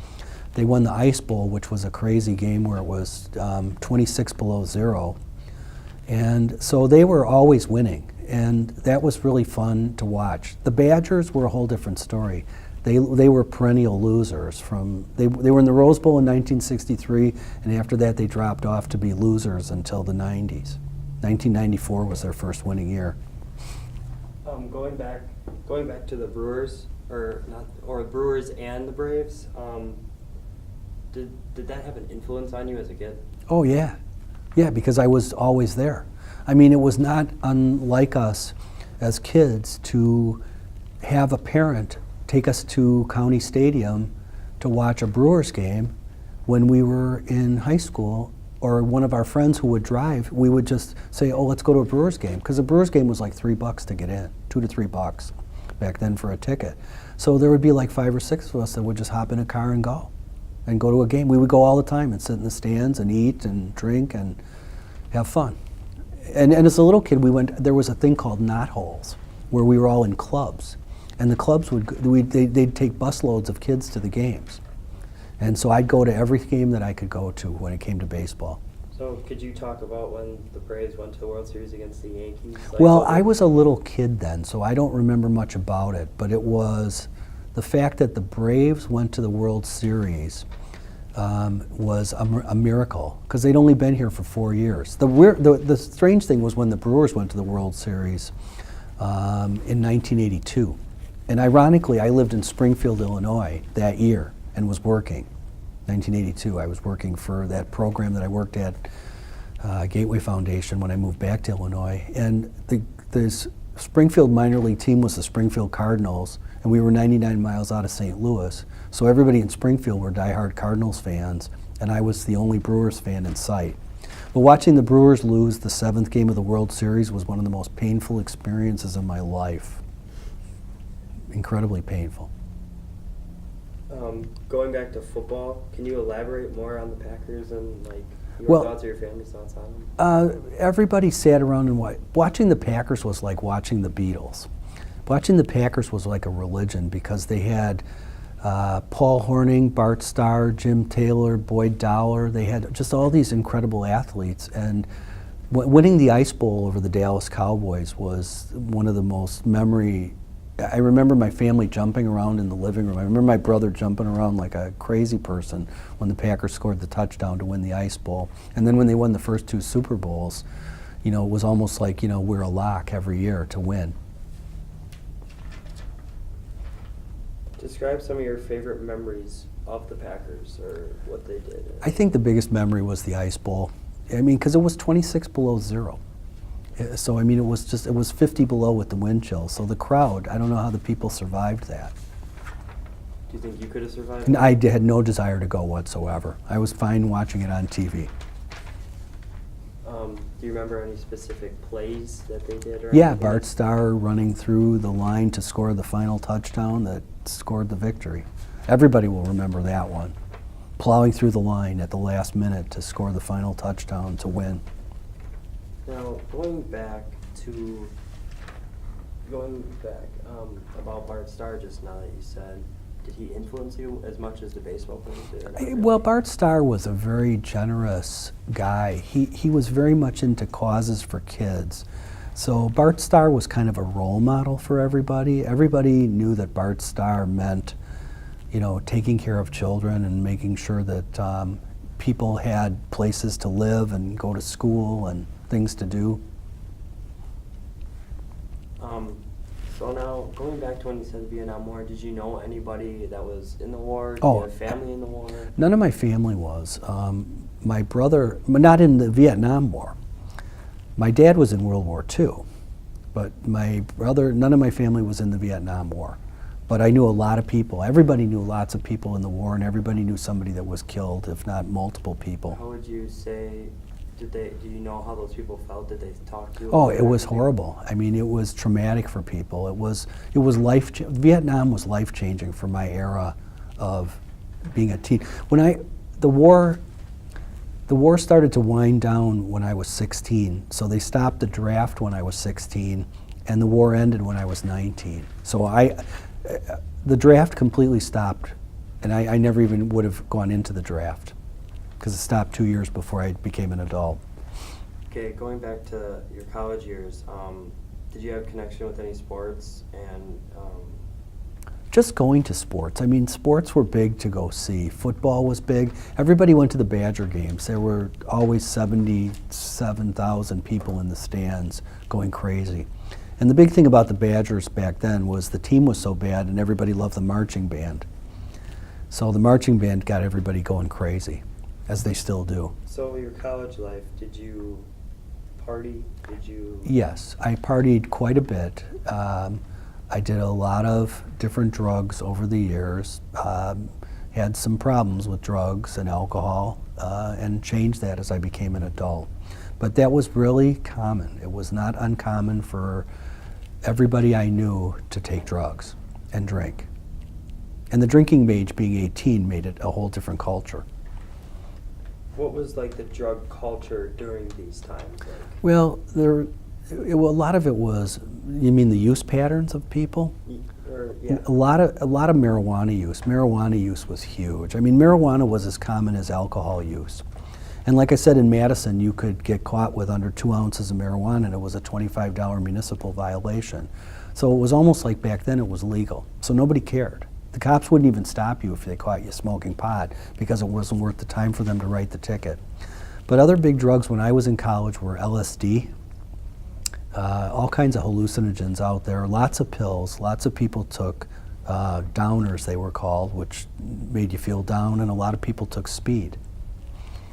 They won the Ice Bowl, which was a crazy game where it was 26 below zero. And so they were always winning, and that was really fun to watch. The Badgers were a whole different story. They were perennial losers. They were in the Rose Bowl in 1963, and after that they dropped off to be losers until the 90s. 1994 was their first winning year. Going back to the Brewers, or Brewers and the Braves, did that have an influence on you as a kid? Oh yeah, because I was always there. I mean, it was not unlike us as kids to have a parent take us to County Stadium to watch a Brewers game when we were in high school, or one of our friends who would drive, we would just say, oh, let's go to a Brewers game, because a Brewers game was like $3 to get in, $2 to $3. back then for a ticket. So there would be like 5 or 6 of us that would just hop in a car and go to a game. We would go all the time and sit in the stands and eat and drink and have fun. And as a little kid, there was a thing called knot holes where we were all in clubs. And the clubs they'd take busloads of kids to the games. And so I'd go to every game that I could go to when it came to baseball. So could you talk about when the Braves went to the World Series against the Yankees? Well, I was a little kid then, so I don't remember much about it. But it was the fact that the Braves went to the World Series was a miracle, because they'd only been here for 4 years. The strange thing was when the Brewers went to the World Series in 1982. And ironically, I lived in Springfield, Illinois that year and was working. 1982, I was working for that program that I worked at, Gateway Foundation, when I moved back to Illinois. And the Springfield minor league team was the Springfield Cardinals, and we were 99 miles out of St. Louis. So everybody in Springfield were diehard Cardinals fans, and I was the only Brewers fan in sight. But watching the Brewers lose the 7th game of the World Series was one of the most painful experiences of my life. Incredibly painful. Going back to football, can you elaborate more on the Packers and your thoughts or your family's thoughts on them? Everybody sat around and watching the Packers was like watching the Beatles. Watching the Packers was like a religion, because they had Paul Hornung, Bart Starr, Jim Taylor, Boyd Dowler. They had just all these incredible athletes, and winning the Ice Bowl over the Dallas Cowboys was one of the most I remember my family jumping around in the living room. I remember my brother jumping around like a crazy person when the Packers scored the touchdown to win the Ice Bowl. And then when they won the first 2 Super Bowls, it was almost like, we're a lock every year to win. Describe some of your favorite memories of the Packers or what they did. I think the biggest memory was the Ice Bowl. Because it was 26 below zero. So, it was 50 below with the wind chill. So the crowd, I don't know how the people survived that. Do you think you could have survived? And I had no desire to go whatsoever. I was fine watching it on TV. Do you remember any specific plays that they did? Yeah, Bart Starr running through the line to score the final touchdown that scored the victory. Everybody will remember that one. Plowing through the line at the last minute to score the final touchdown to win. Now, going back about Bart Starr just now that you said, did he influence you as much as the baseball players did? Well, Bart Starr was a very generous guy. He was very much into causes for kids. So Bart Starr was kind of a role model for everybody. Everybody knew that Bart Starr meant, taking care of children and making sure that people had places to live and go to school and things to do. So now, going back to when you said the Vietnam War, did you know anybody that was in the war? Did Oh, you have family in the war? None of my family was. My brother, not in the Vietnam War. My dad was in World War II, but my brother, none of my family was in the Vietnam War. But I knew a lot of people. Everybody knew lots of people in the war, and everybody knew somebody that was killed, if not multiple people. How would you say, do you know how those people felt? Did they talk to you? Oh, it was horrible. It was traumatic for people. It was Vietnam was life-changing for my era of being a teen. The war started to wind down when I was 16. So they stopped the draft when I was 16, and the war ended when I was 19. So the draft completely stopped, and I never even would have gone into the draft, because it stopped 2 years before I became an adult. Okay, going back to your college years, did you have connection with any sports? And Just going to sports. Sports were big to go see. Football was big. Everybody went to the Badger games. There were always 77,000 people in the stands going crazy. And the big thing about the Badgers back then was the team was so bad and everybody loved the marching band. So the marching band got everybody going crazy, as they still do. So your college life, did you party? Yes, I partied quite a bit. I did a lot of different drugs over the years, had some problems with drugs and alcohol, and changed that as I became an adult. But that was really common. It was not uncommon for everybody I knew to take drugs and drink. And the drinking age being 18 made it a whole different culture. What was like the drug culture during these times? Like? Well, a lot of it was, you mean the use patterns of people? Yeah. A lot of marijuana use. Marijuana use was huge. I mean, marijuana was as common as alcohol use. And like I said, in Madison, you could get caught with under 2 ounces of marijuana, and it was a $25 municipal violation. So it was almost like back then it was legal. So nobody cared. The cops wouldn't even stop you if they caught you smoking pot because it wasn't worth the time for them to write the ticket. But other big drugs when I was in college were LSD, all kinds of hallucinogens out there, lots of pills. Lots of people took downers, they were called, which made you feel down, and a lot of people took speed.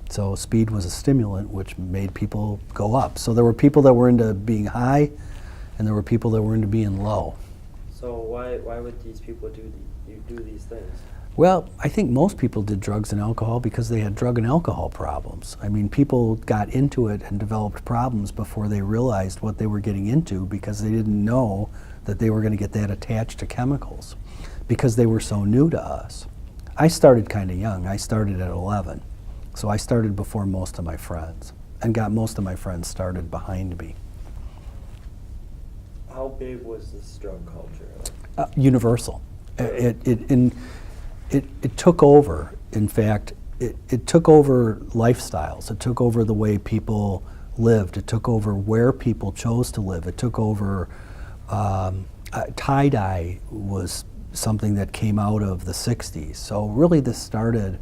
So speed was a stimulant which made people go up. So there were people that were into being high, and there were people that were into being low. So why would these people do these things? Well, I think most people did drugs and alcohol because they had drug and alcohol problems. I mean, people got into it and developed problems before they realized what they were getting into because they didn't know that they were going to get that attached to chemicals because they were so new to us. I started kind of young. I started at 11. So I started before most of my friends and got most of my friends started behind me. How big was this drug culture? Universal. It took over. In fact, it took over lifestyles. It took over the way people lived. It took over where people chose to live. It took over, tie-dye was something that came out of the 60s. So really it started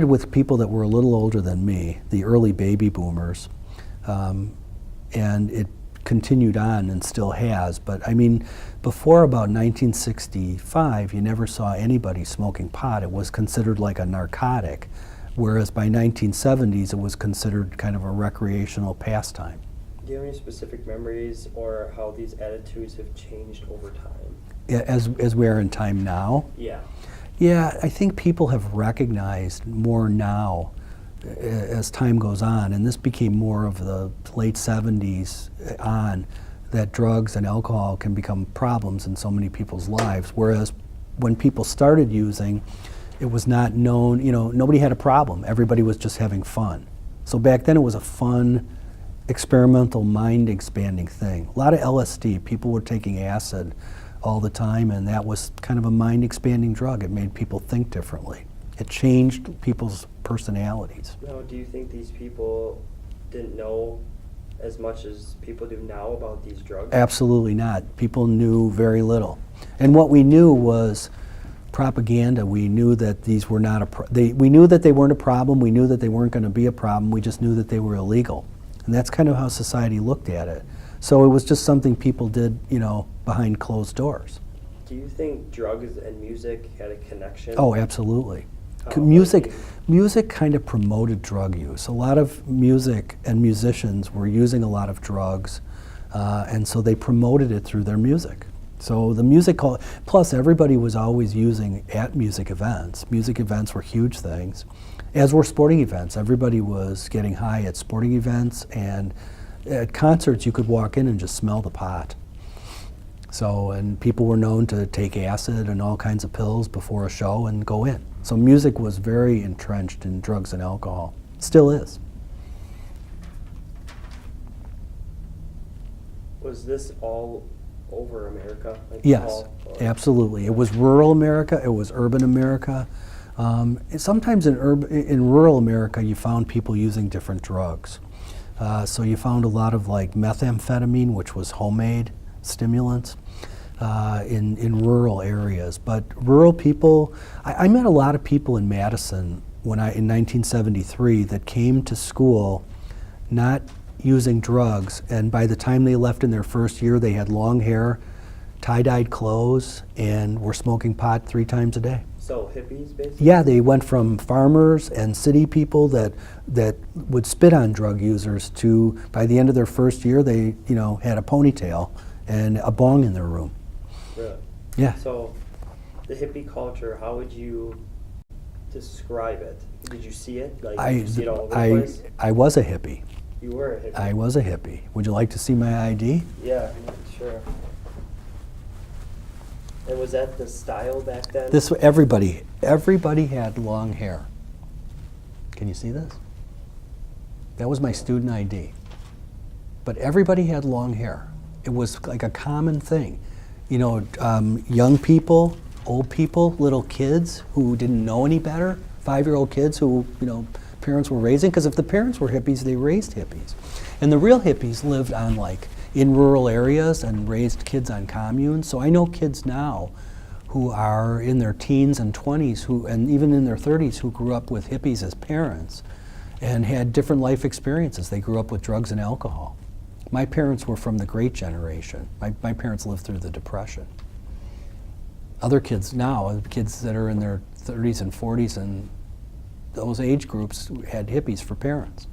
with people that were a little older than me, the early baby boomers, and it continued on and still has. But I mean, before about 1965, you never saw anybody smoking pot. It was considered like a narcotic, whereas by 1970s, it was considered kind of a recreational pastime. Do you have any specific memories or how these attitudes have changed over time? As we are in time now? Yeah. Yeah, I think people have recognized more now as time goes on, and this became more of the late 70s on, that drugs and alcohol can become problems in so many people's lives, whereas when people started using, it was not known, nobody had a problem. Everybody was just having fun. So back then it was a fun, experimental, mind-expanding thing. A lot of LSD, people were taking acid all the time, and that was kind of a mind-expanding drug. It made people think differently. It changed people's personalities. Now, do you think these people didn't know as much as people do now about these drugs? Absolutely not. People knew very little. And what we knew was propaganda. We knew that these were not we knew that they weren't a problem. We knew that they weren't going to be a problem. We just knew that they were illegal. And that's kind of how society looked at it. So it was just something people did, behind closed doors. Do you think drugs and music had a connection? Oh, absolutely. How? Music kind of promoted drug use. A lot of music and musicians were using a lot of drugs, and so they promoted it through their music. So the music, plus everybody was always using at music events. Music events were huge things, as were sporting events. Everybody was getting high at sporting events, and at concerts you could walk in and just smell the pot. So, and people were known to take acid and all kinds of pills before a show and go in. So music was very entrenched in drugs and alcohol. Still is. Was this all over America? Like Yes, absolutely. It was rural America, it was urban America. Sometimes in rural America you found people using different drugs. So you found a lot of like methamphetamine, which was homemade stimulants, in rural areas. But rural people, I met a lot of people in Madison in 1973 that came to school not using drugs, and by the time they left in their first year, they had long hair, tie-dyed clothes, and were smoking pot 3 times a day. So hippies, basically? Yeah, they went from farmers and city people that would spit on drug users to, by the end of their first year, they had a ponytail and a bong in their room. Really? Yeah. So the hippie culture, how would you describe it? Did you see it? Like, did you see it all over the place? I was a hippie. You were a hippie? I was a hippie. Would you like to see my ID? Yeah, Sure. And was that the style back then? Everybody had long hair. Can you see this? That was my student ID. But everybody had long hair. It was like a common thing. You know, young people, old people, little kids who didn't know any better, 5-year-old kids who, you know, parents were raising, because if the parents were hippies, they raised hippies. And the real hippies lived on, like, in rural areas and raised kids on communes. So I know kids now who are in their teens and 20s, and even in their 30s, who grew up with hippies as parents and had different life experiences. They grew up with drugs and alcohol. My parents were from the Great Generation. My parents lived through the Depression. Other kids now, kids that are in their 30s and 40s and those age groups, had hippies for parents.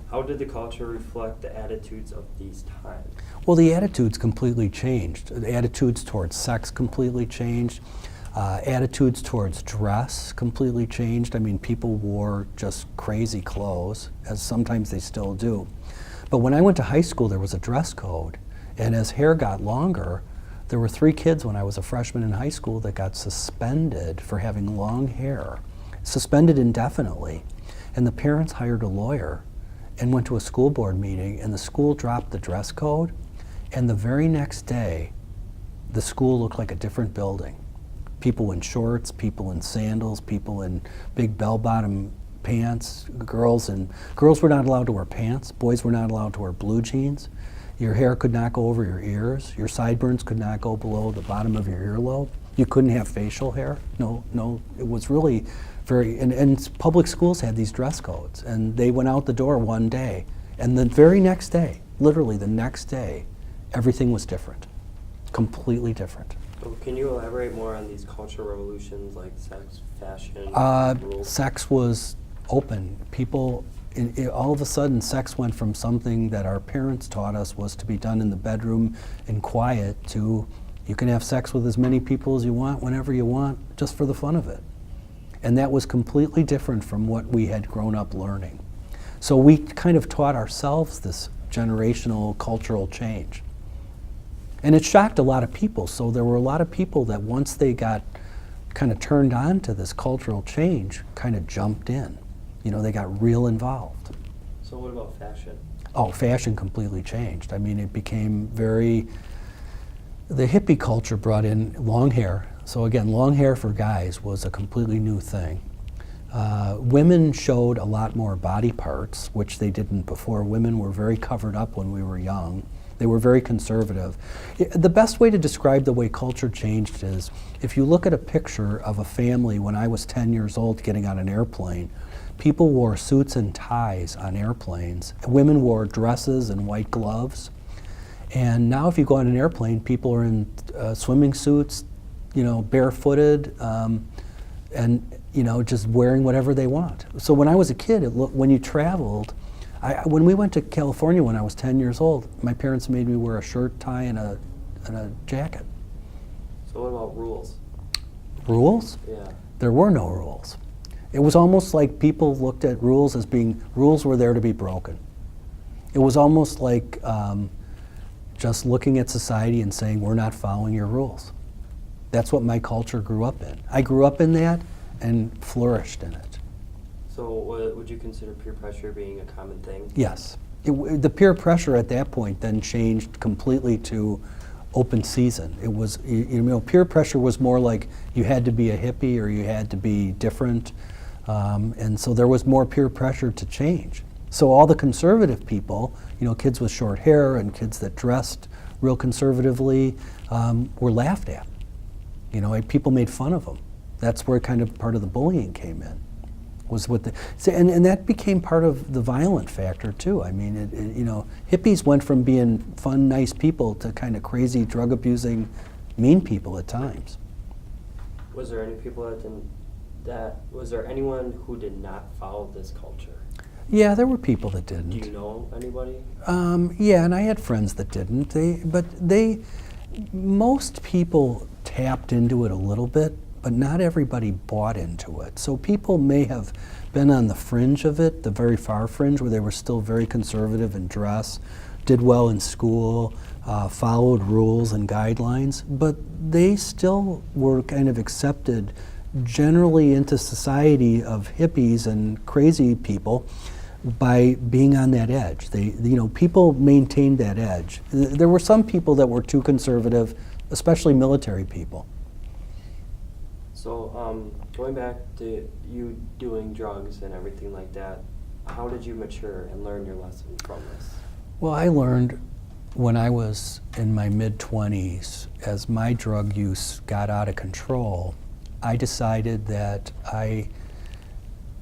How did the culture reflect the attitudes of these times? Well, the attitudes completely changed. The attitudes towards sex completely changed. Attitudes towards dress completely changed. I mean, people wore just crazy clothes, as sometimes they still do. But when I went to high school, there was a dress code. And as hair got longer, there were 3 kids when I was a freshman in high school that got suspended for having long hair, suspended indefinitely. And the parents hired a lawyer and went to a school board meeting, and the school dropped the dress code. And the very next day, the school looked like a different building. People in shorts, people in sandals, people in big bell-bottom pants, girls were not allowed to wear pants, boys were not allowed to wear blue jeans. Your hair could not go over your ears, your sideburns could not go below the bottom of your earlobe. You couldn't have facial hair. No, it was really very, and public schools had these dress codes, and they went out the door one day, and the very next day, literally the next day, everything was different, completely different. So can you elaborate more on these cultural revolutions like sex, fashion, rules? Sex was open. People, all of a sudden, sex went from something that our parents taught us was to be done in the bedroom in quiet to you can have sex with as many people as you want, whenever you want, just for the fun of it. And that was completely different from what we had grown up learning. So we kind of taught ourselves this generational cultural change. And it shocked a lot of people. So there were a lot of people that once they got kind of turned on to this cultural change, kind of jumped in. You know, they got real involved. So what about fashion? Oh, fashion completely changed. I mean, it became very, the hippie culture brought in long hair. So again, long hair for guys was a completely new thing. Women showed a lot more body parts, which they didn't before. Women were very covered up when we were young. They were very conservative. The best way to describe the way culture changed is if you look at a picture of a family when I was 10 years old getting on an airplane, people wore suits and ties on airplanes. Women wore dresses and white gloves. And now if you go on an airplane, people are in swimming suits, you know, barefooted, and you know, just wearing whatever they want. So when I was a kid, when you traveled, when we went to California when I was 10 years old, my parents made me wear a shirt, tie, and a jacket. So what about rules? Rules? Yeah. There were no rules. It was almost like people looked at rules as being, rules were there to be broken. It was almost like just looking at society and saying, we're not following your rules. That's what my culture grew up in. I grew up in that and flourished in it. So would you consider peer pressure being a common thing? Yes. The peer pressure at that point then changed completely to open season. It was, you know, peer pressure was more like you had to be a hippie or you had to be different. And so there was more peer pressure to change. So all the conservative people, you know, kids with short hair and kids that dressed real conservatively were laughed at. You know, people made fun of them. That's where kind of part of the bullying came in. Was what and that became part of the violent factor too. I mean, you know, hippies went from being fun, nice people to kind of crazy, drug abusing, mean people at times. Was there any people was there anyone who did not follow this culture? Yeah, there were people that didn't. Do you know anybody? Yeah, and I had friends that didn't. Most people tapped into it a little bit, but not everybody bought into it. So people may have been on the fringe of it, the very far fringe, where they were still very conservative in dress, did well in school, followed rules and guidelines, but they still were kind of accepted generally into society of hippies and crazy people by being on that edge. People maintained that edge. There were some people that were too conservative, especially military people. So going back to you doing drugs and everything like that, how did you mature and learn your lesson from this? Well, I learned when I was in my mid-20s, as my drug use got out of control, I decided that I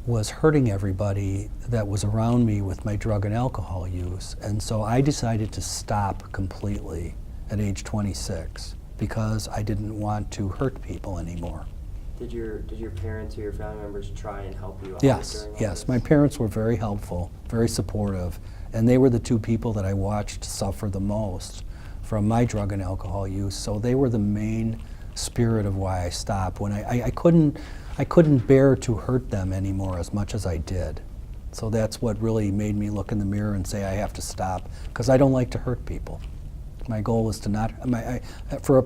was hurting everybody that was around me with my drug and alcohol use. And so I decided to stop completely at age 26 because I didn't want to hurt people anymore. Did your parents or your family members try and help you out Yes, during all yes. this? My parents were very helpful, very supportive, and they were the two people that I watched suffer the most from my drug and alcohol use. So they were the main spirit of why I stopped. When I couldn't bear to hurt them anymore as much as I did. So that's what really made me look in the mirror and say I have to stop, because I don't like to hurt people. My goal was to not,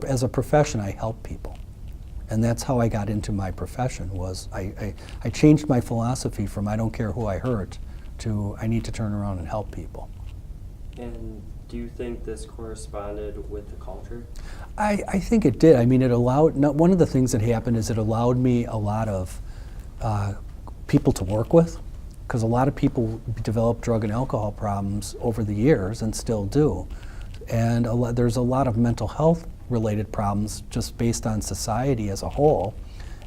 as a profession, I help people. And that's how I got into my profession, was I changed my philosophy from I don't care who I hurt to I need to turn around and help people. And do you think this corresponded with the culture? I think it did. I mean, one of the things that happened is it allowed me a lot of people to work with, because a lot of people develop drug and alcohol problems over the years and still do. And there's a lot of mental health related problems just based on society as a whole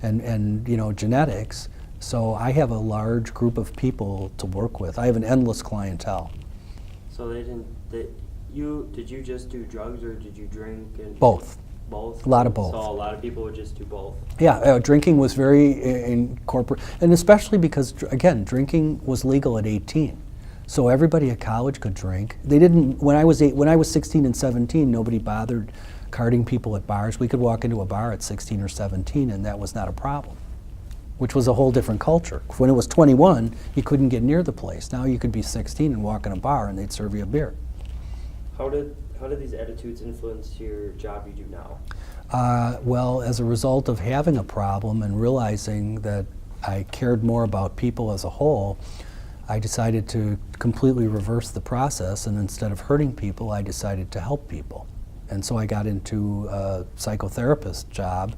and genetics. So I have a large group of people to work with. I have an endless clientele. So did you just do drugs, or did you drink? And Both. Both? A lot of both. So a lot of people would just do both? Yeah, drinking was very incorporated, and especially because, again, drinking was legal at 18. So everybody at college could drink. They didn't, when I was 16 and 17, nobody bothered carding people at bars. We could walk into a bar at 16 or 17 and that was not a problem, which was a whole different culture. When it was 21, you couldn't get near the place. Now you could be 16 and walk in a bar and they'd serve you a beer. How did these attitudes influence your job you do now? Well, as a result of having a problem and realizing that I cared more about people as a whole, I decided to completely reverse the process, and instead of hurting people, I decided to help people. And so I got into a psychotherapist job.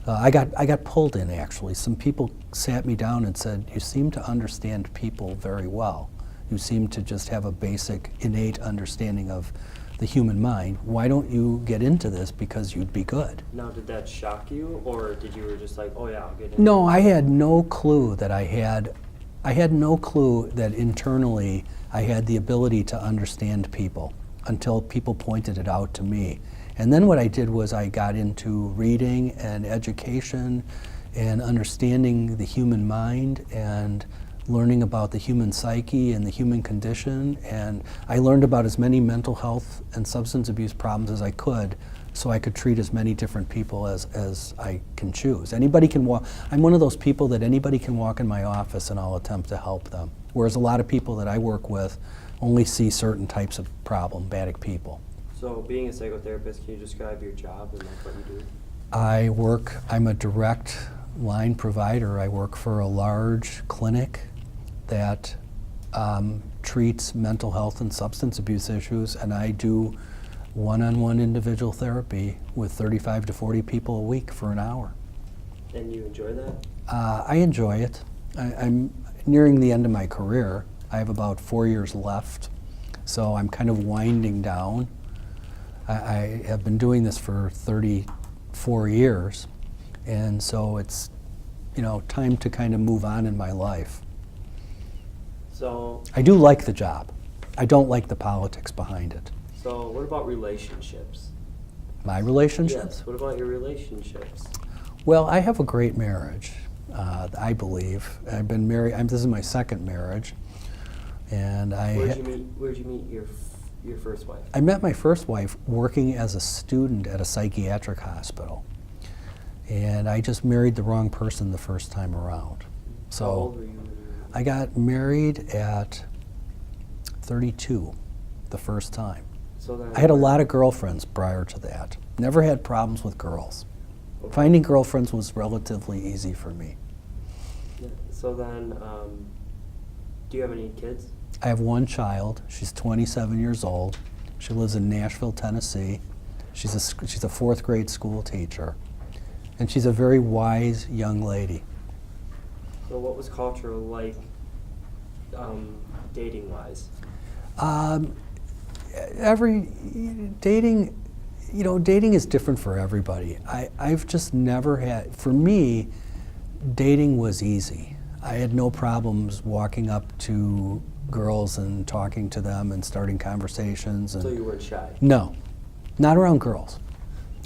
I got pulled in, actually. Some people sat me down and said, "You seem to understand people very well. You seem to just have a basic, innate understanding of the human mind. Why don't you get into this, because you'd be good?" Now, did that shock you, or did you were just like, oh yeah, I'll get into No, it? I had no clue that I had no clue that internally I had the ability to understand people until people pointed it out to me. And then what I did was I got into reading and education and understanding the human mind and learning about the human psyche and the human condition. And I learned about as many mental health and substance abuse problems as I could, so I could treat as many different people as I can choose. Anybody can walk. I'm one of those people that anybody can walk in my office and I'll attempt to help them. Whereas a lot of people that I work with only see certain types of problematic people. So being a psychotherapist, can you describe your job and like what you do? I'm a direct line provider. I work for a large clinic that treats mental health and substance abuse issues, and I do one-on-one individual therapy with 35 to 40 people a week for an hour. And you enjoy that? I enjoy it. I'm nearing the end of my career. I have about 4 years left, so I'm kind of winding down. I have been doing this for 34 years, and so it's, time to kind of move on in my life. So I do like the job. I don't like the politics behind it. So what about relationships? My relationships? Yes, what about your relationships? Well, I have a great marriage, I believe. I've been married, this is my second marriage, and Where'd you meet your first wife? I met my first wife working as a student at a psychiatric hospital. And I just married the wrong person the first time around. So How old were you? I got married at 32 the first time. So then I had a lot of girlfriends prior to that. Never had problems with girls. Okay. Finding girlfriends was relatively easy for me. Yeah. So then, do you have any kids? I have one child. She's 27 years old. She lives in Nashville, Tennessee. She's a fourth grade school teacher. And she's a very wise young lady. So what was culture like, dating-wise? Dating is different for everybody. I've just never had, for me, dating was easy. I had no problems walking up to girls and talking to them and starting conversations. And So you weren't shy? no, not around girls.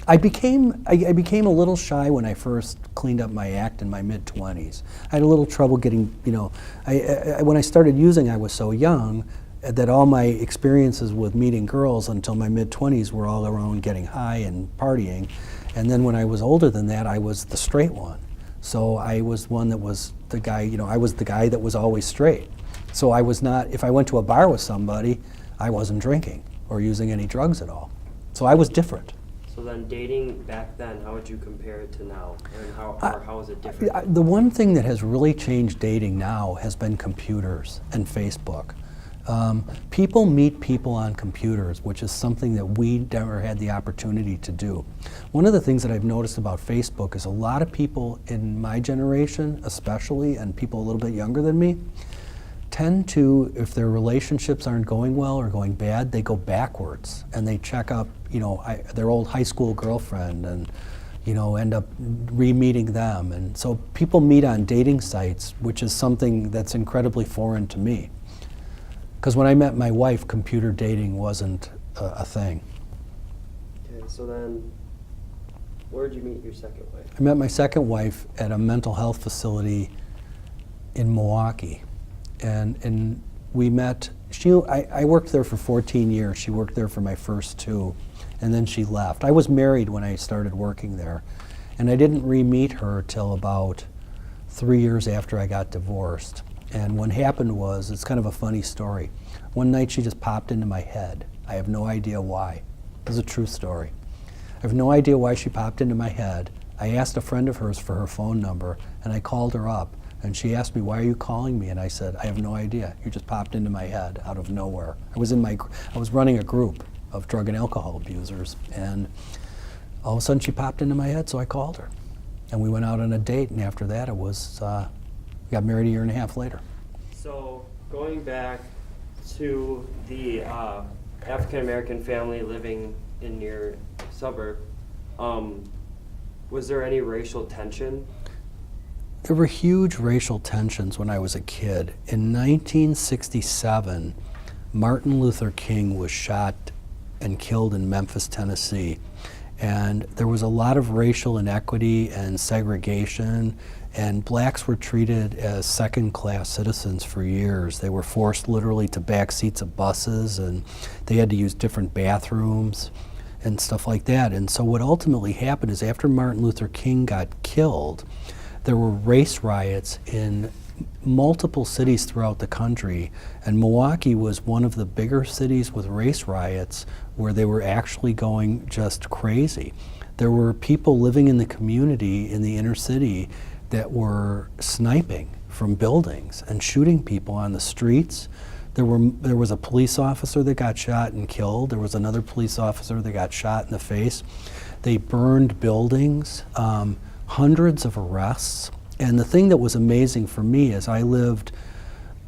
I became a little shy when I first cleaned up my act in my mid-20s. I had a little trouble getting, when I started using, I was so young that all my experiences with meeting girls until my mid-20s were all around getting high and partying. And then when I was older than that, I was the straight one. So I was one that was the guy, I was the guy that was always straight. So I was not, if I went to a bar with somebody, I wasn't drinking or using any drugs at all. So I was different. So then dating back then, how would you compare it to now? And how is it different? The one thing that has really changed dating now has been computers and Facebook. People meet people on computers, which is something that we never had the opportunity to do. One of the things that I've noticed about Facebook is a lot of people in my generation, especially, and people a little bit younger than me, tend to, if their relationships aren't going well or going bad, they go backwards and they check up, their old high school girlfriend and, end up re-meeting them. And so people meet on dating sites, which is something that's incredibly foreign to me. Because when I met my wife, computer dating wasn't a thing. Okay, so then, where did you meet your second wife? I met my second wife at a mental health facility in Milwaukee. And we met, I worked there for 14 years. She worked there for my first 2, and then she left. I was married when I started working there, and I didn't re-meet her till about 3 years after I got divorced. And what happened was, it's kind of a funny story. One night she just popped into my head. I have no idea why. This is a true story. I have no idea why she popped into my head. I asked a friend of hers for her phone number, and I called her up. And she asked me, "Why are you calling me?" And I said, "I have no idea. You just popped into my head out of nowhere." I was running a group of drug and alcohol abusers, and all of a sudden she popped into my head, so I called her. And we went out on a date, and after that we got married a year and a half later. So going back to the African-American family living in your suburb, was there any racial tension? There were huge racial tensions when I was a kid. In 1967, Martin Luther King was shot and killed in Memphis, Tennessee. And there was a lot of racial inequity and segregation, and blacks were treated as second-class citizens for years. They were forced literally to back seats of buses, and they had to use different bathrooms and stuff like that. And so what ultimately happened is, after Martin Luther King got killed, there were race riots in multiple cities throughout the country, and Milwaukee was one of the bigger cities with race riots where they were actually going just crazy. There were people living in the community in the inner city that were sniping from buildings and shooting people on the streets. There was a police officer that got shot and killed. There was another police officer that got shot in the face. They burned buildings. Hundreds of arrests. And the thing that was amazing for me is I lived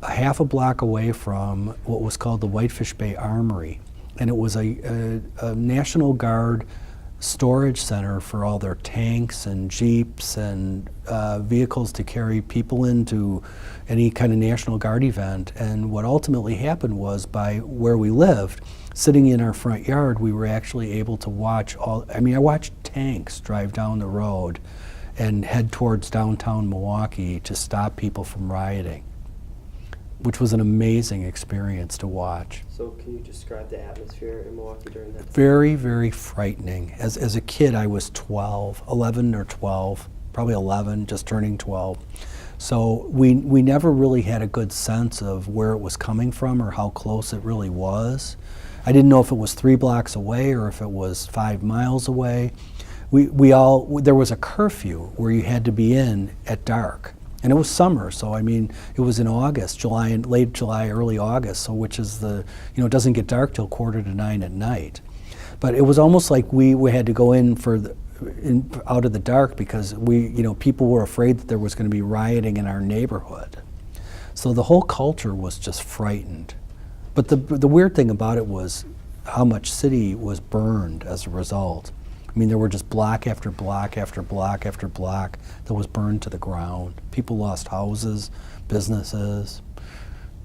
a half a block away from what was called the Whitefish Bay Armory. And it was a National Guard storage center for all their tanks and jeeps and vehicles to carry people into any kind of National Guard event. And what ultimately happened was, by where we lived, sitting in our front yard, we were actually able to watch I watched tanks drive down the road and head towards downtown Milwaukee to stop people from rioting. which was an amazing experience to watch. So can you describe the atmosphere in Milwaukee during that time? Very, very frightening. As a kid, I was 12, 11 or 12, probably 11, just turning 12. So we never really had a good sense of where it was coming from or how close it really was. I didn't know if it was 3 blocks away or if it was 5 miles away. There was a curfew where you had to be in at dark. And it was summer, so I mean, it was in August, late July, early August, so which is it doesn't get dark till 8:45 at night. But it was almost like we had to go in out of the dark because people were afraid that there was going to be rioting in our neighborhood. So the whole culture was just frightened. But the weird thing about it was how much city was burned as a result. I mean, there were just block after block after block after block that was burned to the ground. People lost houses, businesses,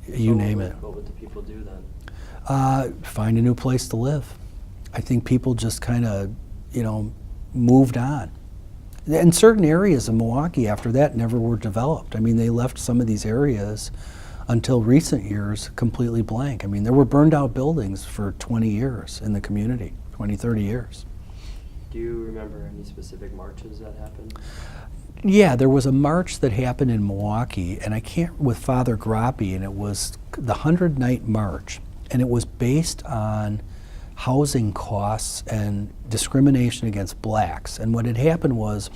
you name it. What would the people do then? Find a new place to live. I think people just kind of, moved on. And certain areas of Milwaukee after that never were developed. I mean, they left some of these areas until recent years completely blank. I mean, there were burned out buildings for 20 years in the community, 20, 30 years. Do you remember any specific marches that happened? Yeah, there was a march that happened in Milwaukee, and with Father Grappi, and it was the 100-Night March, and it was based on housing costs and discrimination against blacks. And what had happened was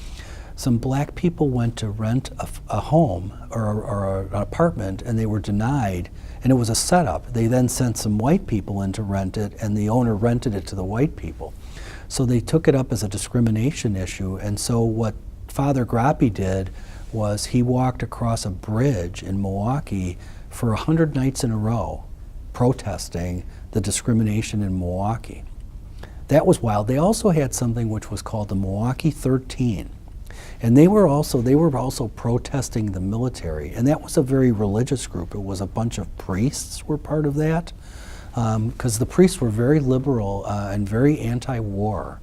some black people went to rent a home or an apartment, and they were denied, and it was a setup. They then sent some white people in to rent it, and the owner rented it to the white people. So they took it up as a discrimination issue, and so what Father Grappi did was he walked across a bridge in Milwaukee for 100 nights in a row, protesting the discrimination in Milwaukee. That was wild. They also had something which was called the Milwaukee 13, and they were also protesting the military, and that was a very religious group. It was a bunch of priests were part of that. Because the priests were very liberal and very anti-war.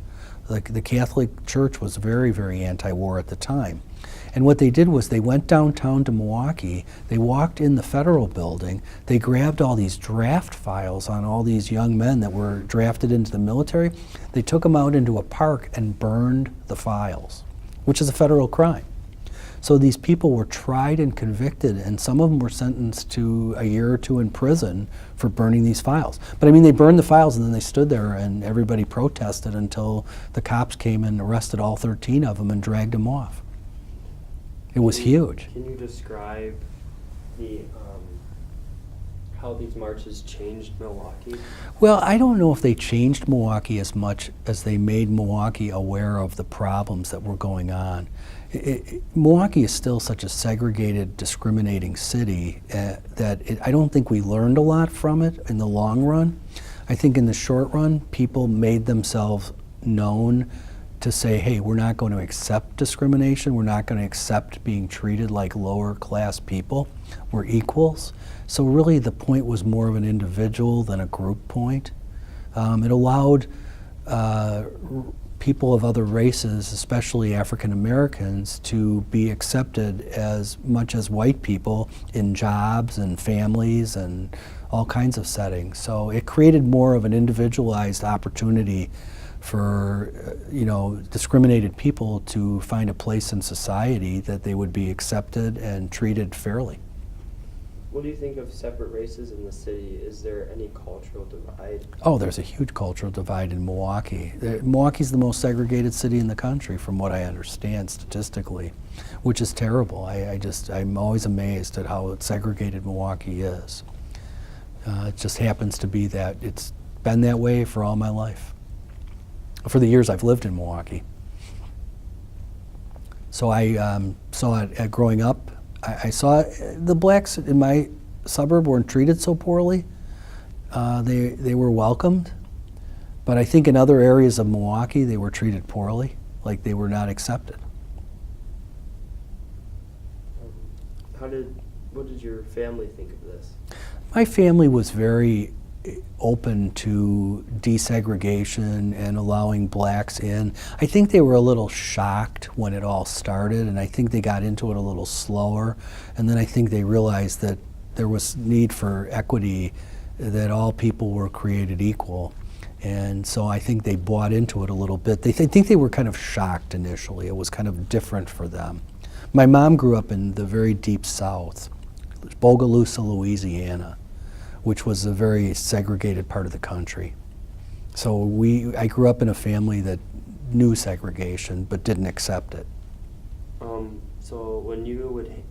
Like the Catholic Church was very, very anti-war at the time. And what they did was they went downtown to Milwaukee, they walked in the federal building, they grabbed all these draft files on all these young men that were drafted into the military, they took them out into a park and burned the files, which is a federal crime. So these people were tried and convicted, and some of them were sentenced to a year or 2 in prison for burning these files. But I mean, they burned the files and then they stood there and everybody protested until the cops came and arrested all 13 of them and dragged them off. It was huge. Can you describe how these marches changed Milwaukee? Well, I don't know if they changed Milwaukee as much as they made Milwaukee aware of the problems that were going on. Milwaukee is still such a segregated, discriminating city that I don't think we learned a lot from it in the long run. I think in the short run, people made themselves known to say, hey, we're not going to accept discrimination. We're not going to accept being treated like lower class people. We're equals. So really the point was more of an individual than a group point. It allowed people of other races, especially African Americans, to be accepted as much as white people in jobs and families and all kinds of settings. So it created more of an individualized opportunity for discriminated people to find a place in society that they would be accepted and treated fairly. What do you think of separate races in the city? Is there any cultural divide? Oh, there's a huge cultural divide in Milwaukee. Milwaukee's the most segregated city in the country, from what I understand statistically, which is terrible. I'm always amazed at how segregated Milwaukee is. It just happens to be that it's been that way for all my life, for the years I've lived in Milwaukee. So I saw it growing up. I saw the blacks in my suburb weren't treated so poorly. They were welcomed, but I think in other areas of Milwaukee they were treated poorly, like they were not accepted. What did your family think of this? My family was very open to desegregation and allowing blacks in. I think they were a little shocked when it all started, and I think they got into it a little slower, and then I think they realized that there was need for equity, that all people were created equal. And so I think they bought into it a little bit. I think they were kind of shocked initially. It was kind of different for them. My mom grew up in the very deep South, Bogalusa, Louisiana, which was a very segregated part of the country. So I grew up in a family that knew segregation but didn't accept it. So when you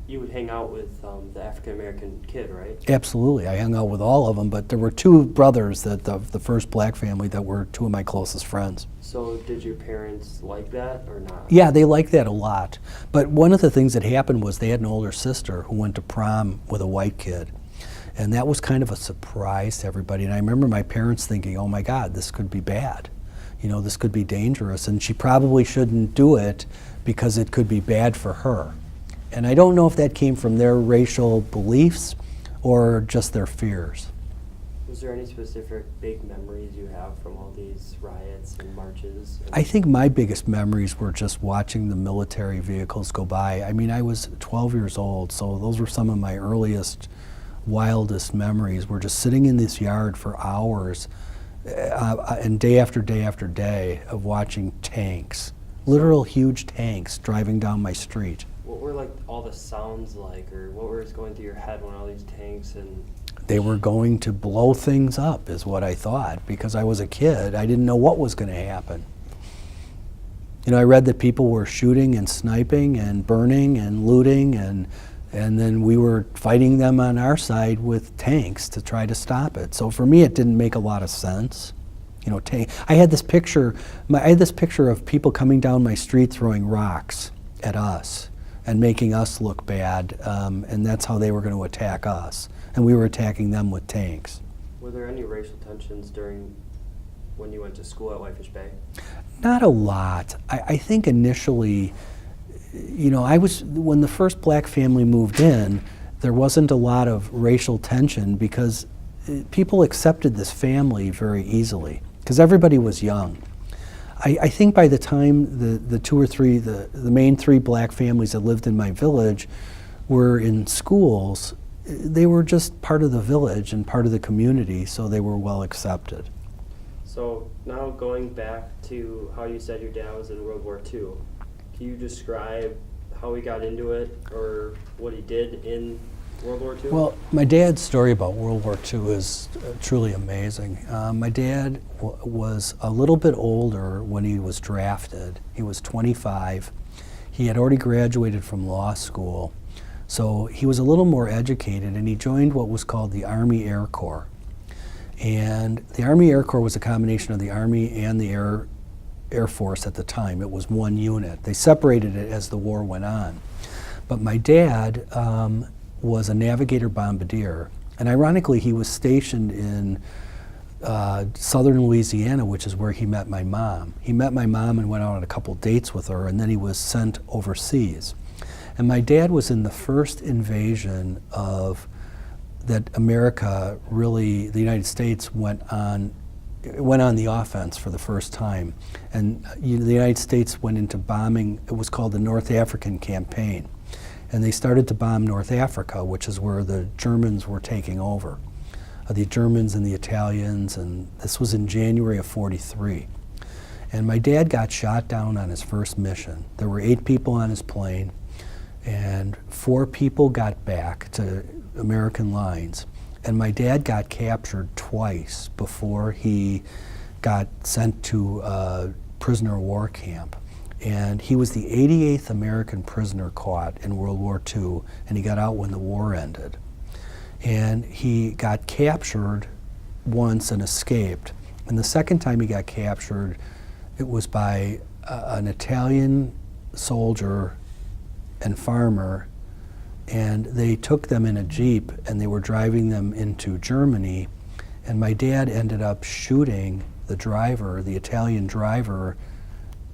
would hang out with the African American kid, right? Absolutely, I hung out with all of them, but there were two brothers that the first black family that were two of my closest friends. So did your parents like that or not? Yeah, they liked that a lot. But one of the things that happened was they had an older sister who went to prom with a white kid. And that was kind of a surprise to everybody. And I remember my parents thinking, oh my God, this could be bad. You know, this could be dangerous. And she probably shouldn't do it because it could be bad for her. And I don't know if that came from their racial beliefs or just their fears. Was there any specific big memories you have from all these riots and marches? I think my biggest memories were just watching the military vehicles go by. I mean, I was 12 years old, so those were some of my earliest, wildest memories. We're just sitting in this yard for hours and day after day after day of watching tanks, literal huge tanks driving down my street. What were like all the sounds like, or what was going through your head when all these tanks and... They were going to blow things up is what I thought. Because I was a kid, I didn't know what was going to happen. You know, I read that people were shooting and sniping and burning and looting, and then we were fighting them on our side with tanks to try to stop it. So for me, it didn't make a lot of sense. You know, I had this picture of people coming down my street throwing rocks at us and making us look bad, and that's how they were going to attack us. And we were attacking them with tanks. Were there any racial tensions during when you went to school at Whitefish Bay? Not a lot. I think initially, you know, when the first black family moved in, there wasn't a lot of racial tension because people accepted this family very easily because everybody was young. I think by the time the main three black families that lived in my village were in schools, they were just part of the village and part of the community, so they were well accepted. So now going back to how you said your dad was in World War II, can you describe how he got into it or what he did in World War II? Well, my dad's story about World War II is truly amazing. My dad was a little bit older when he was drafted. He was 25. He had already graduated from law school. So he was a little more educated, and he joined what was called the Army Air Corps. And the Army Air Corps was a combination of the Army and the Air Force at the time. It was one unit. They separated it as the war went on. But my dad was a navigator bombardier, and ironically he was stationed in southern Louisiana, which is where he met my mom. He met my mom and went out on a couple dates with her, and then he was sent overseas. And my dad was in the first invasion that America really, the United States went on the offense for the first time. And the United States went into bombing, it was called the North African Campaign. And they started to bomb North Africa, which is where the Germans were taking over. The Germans and the Italians, and this was in January of '43. And my dad got shot down on his first mission. There were 8 people on his plane, and 4 people got back to American lines. And my dad got captured twice before he got sent to a prisoner of war camp. And he was the 88th American prisoner caught in World War II, and he got out when the war ended. And he got captured once and escaped. And the second time he got captured, it was by an Italian soldier and farmer, and they took them in a Jeep and they were driving them into Germany, and my dad ended up shooting the driver, the Italian driver,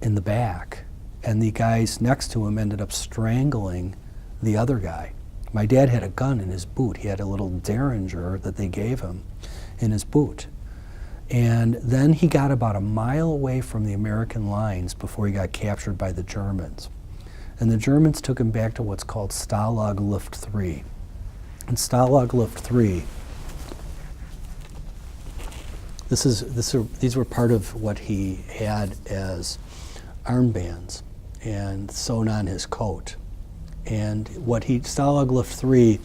in the back, and the guys next to him ended up strangling the other guy. My dad had a gun in his boot. He had a little Derringer that they gave him in his boot. And then he got about a mile away from the American lines before he got captured by the Germans. And the Germans took him back to what's called Stalag Luft 3. In Stalag Luft 3, these were part of what he had as armbands and sewn on his coat. And Stalag Luft 3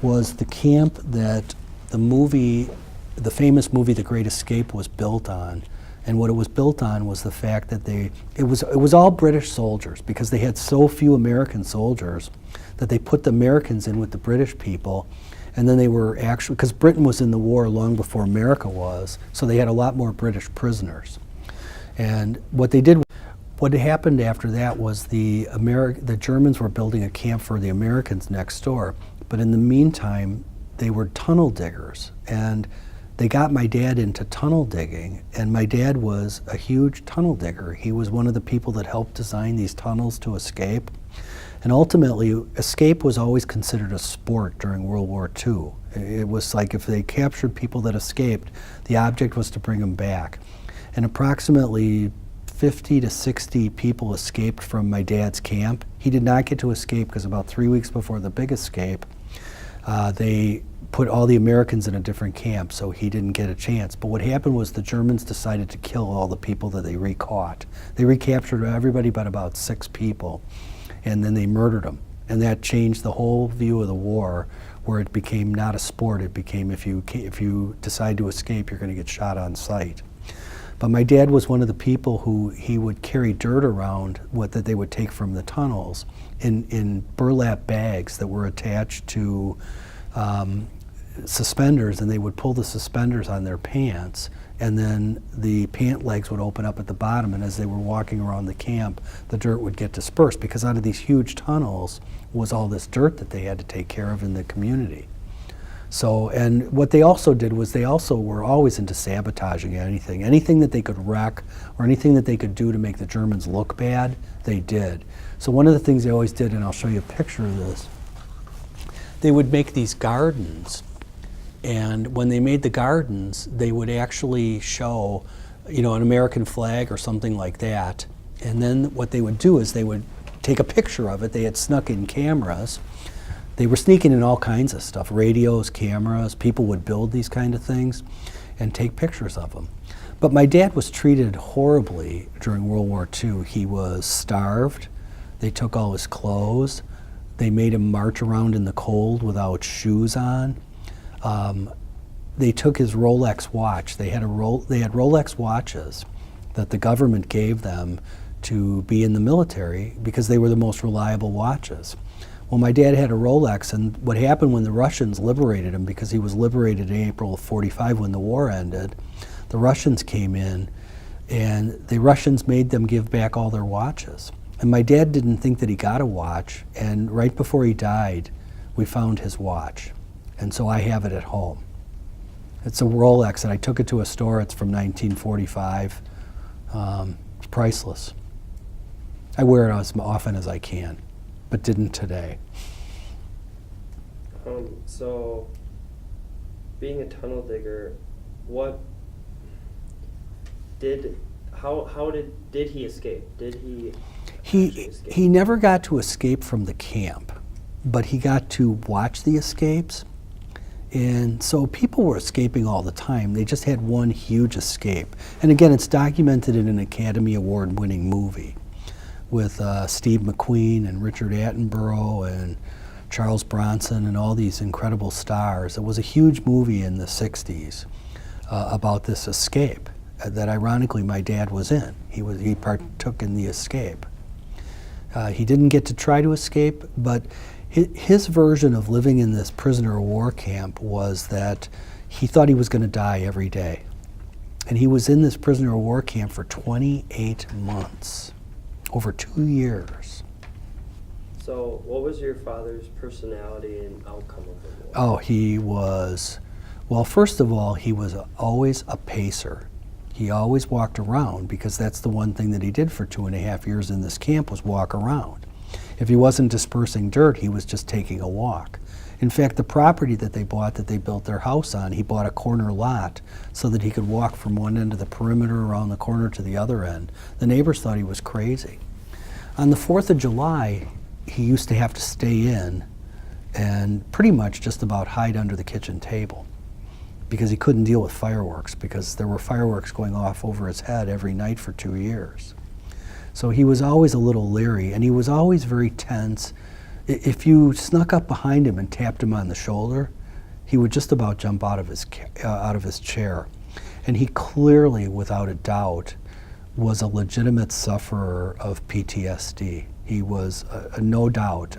was the camp that the famous movie The Great Escape was built on. And what it was built on was the fact that it was all British soldiers, because they had so few American soldiers that they put the Americans in with the British people. And then they were actually, because Britain was in the war long before America was, so they had a lot more British prisoners. And what happened after that was the Germans were building a camp for the Americans next door. But in the meantime, they were tunnel diggers. And they got my dad into tunnel digging, and my dad was a huge tunnel digger. He was one of the people that helped design these tunnels to escape. And ultimately, escape was always considered a sport during World War II. It was like if they captured people that escaped, the object was to bring them back. And approximately 50 to 60 people escaped from my dad's camp. He did not get to escape because about 3 weeks before the big escape, they put all the Americans in a different camp, so he didn't get a chance. But what happened was the Germans decided to kill all the people that they recaught. They recaptured everybody but about 6 people, and then they murdered them. And that changed the whole view of the war, where it became not a sport. It became if you decide to escape, you're going to get shot on sight. But my dad was one of the people who he would carry dirt around that they would take from the tunnels in burlap bags that were attached to suspenders, and they would pull the suspenders on their pants, and then the pant legs would open up at the bottom, and as they were walking around the camp, the dirt would get dispersed, because out of these huge tunnels was all this dirt that they had to take care of in the community. So, and what they also did was they also were always into sabotaging anything that they could wreck or anything that they could do to make the Germans look bad, they did. So one of the things they always did, and I'll show you a picture of this, they would make these gardens, and when they made the gardens, they would actually show, an American flag or something like that, and then what they would do is they would take a picture of it. They had snuck in cameras. They were sneaking in all kinds of stuff, radios, cameras. People would build these kind of things and take pictures of them. But my dad was treated horribly during World War II. He was starved. They took all his clothes. They made him march around in the cold without shoes on. They took his Rolex watch. They had Rolex watches that the government gave them to be in the military because they were the most reliable watches. Well, my dad had a Rolex, and what happened when the Russians liberated him, because he was liberated in April of '45 when the war ended, the Russians came in, and the Russians made them give back all their watches. And my dad didn't think that he got a watch, and right before he died, we found his watch. And so I have it at home. It's a Rolex, and I took it to a store. It's from 1945. It's priceless. I wear it as often as I can, but didn't today. So, being a tunnel digger, how did he escape? Did he escape? He never got to escape from the camp, but he got to watch the escapes. And so people were escaping all the time. They just had one huge escape. And again, it's documented in an Academy Award-winning movie with Steve McQueen and Richard Attenborough and Charles Bronson and all these incredible stars. It was a huge movie in the 60s about this escape that ironically my dad was in. He partook in the escape. He didn't get to try to escape, but his version of living in this prisoner of war camp was that he thought he was going to die every day. And he was in this prisoner of war camp for 28 months, over 2 years. So what was your father's personality and outcome of the war? Oh, he was, well, first of all, he was always a pacer. He always walked around because that's the one thing that he did for 2.5 years in this camp was walk around. If he wasn't dispersing dirt, he was just taking a walk. In fact, the property that they bought, that they built their house on, he bought a corner lot so that he could walk from one end of the perimeter around the corner to the other end. The neighbors thought he was crazy. On the 4th of July, he used to have to stay in and pretty much just about hide under the kitchen table because he couldn't deal with fireworks because there were fireworks going off over his head every night for 2 years. So he was always a little leery, and he was always very tense. If you snuck up behind him and tapped him on the shoulder, he would just about jump out of his chair. And he clearly, without a doubt, was a legitimate sufferer of PTSD. He was, no doubt.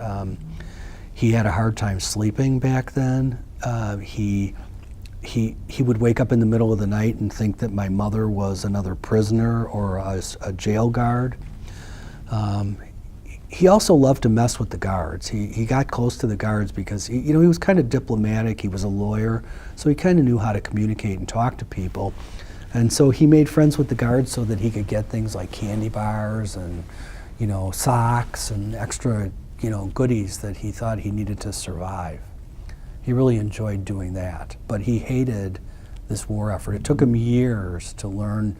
He had a hard time sleeping back then. He would wake up in the middle of the night and think that my mother was another prisoner or a jail guard. He also loved to mess with the guards. He got close to the guards because he was kind of diplomatic. He was a lawyer, so he kind of knew how to communicate and talk to people. And so he made friends with the guards so that he could get things like candy bars and socks and extra goodies that he thought he needed to survive. He really enjoyed doing that, but he hated this war effort. It took him years to learn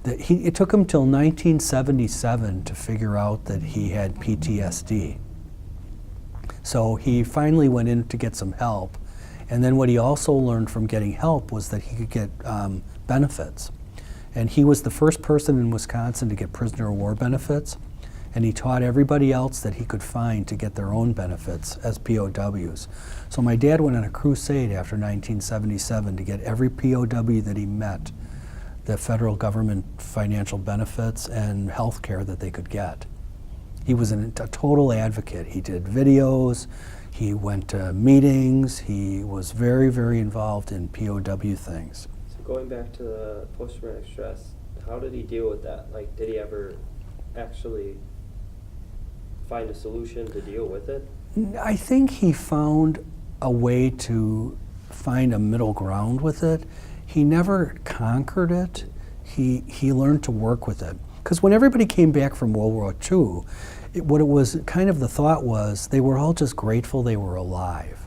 that it took him till 1977 to figure out that he had PTSD. So he finally went in to get some help, and then what he also learned from getting help was that he could get benefits. And he was the first person in Wisconsin to get prisoner of war benefits, and he taught everybody else that he could find to get their own benefits as POWs. So my dad went on a crusade after 1977 to get every POW that he met the federal government financial benefits and health care that they could get. He was a total advocate. He did videos, he went to meetings, he was very, very involved in POW things. So going back to the post-traumatic stress, how did he deal with that? Like, did he ever actually find a solution to deal with it? I think he found a way to find a middle ground with it. He never conquered it. He learned to work with it. Because when everybody came back from World War II, what it was kind of the thought was they were all just grateful they were alive.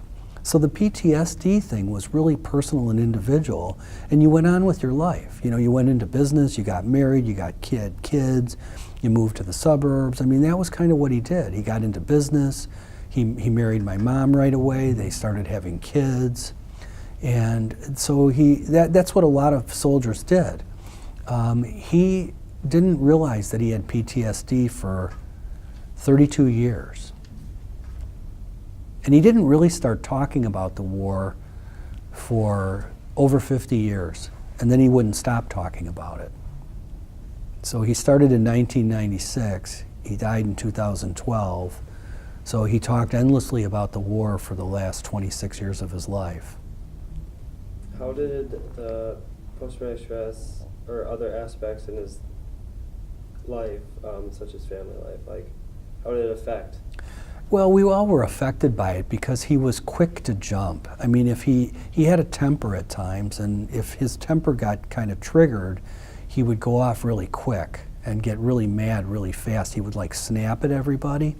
So the PTSD thing was really personal and individual, and you went on with your life. You went into business, you got married, you got kids, you moved to the suburbs. I mean, that was kind of what he did. He got into business. He married my mom right away. They started having kids. And so that's what a lot of soldiers did. He didn't realize that he had PTSD for 32 years. And he didn't really start talking about the war for over 50 years. And then he wouldn't stop talking about it. So he started in 1996. He died in 2012. So he talked endlessly about the war for the last 26 years of his life. How did the post-traumatic stress or other aspects in his life, such as family life, how did it affect? Well, we all were affected by it because he was quick to jump. I mean, if he had a temper at times, and if his temper got kind of triggered, he would go off really quick and get really mad really fast. He would snap at everybody.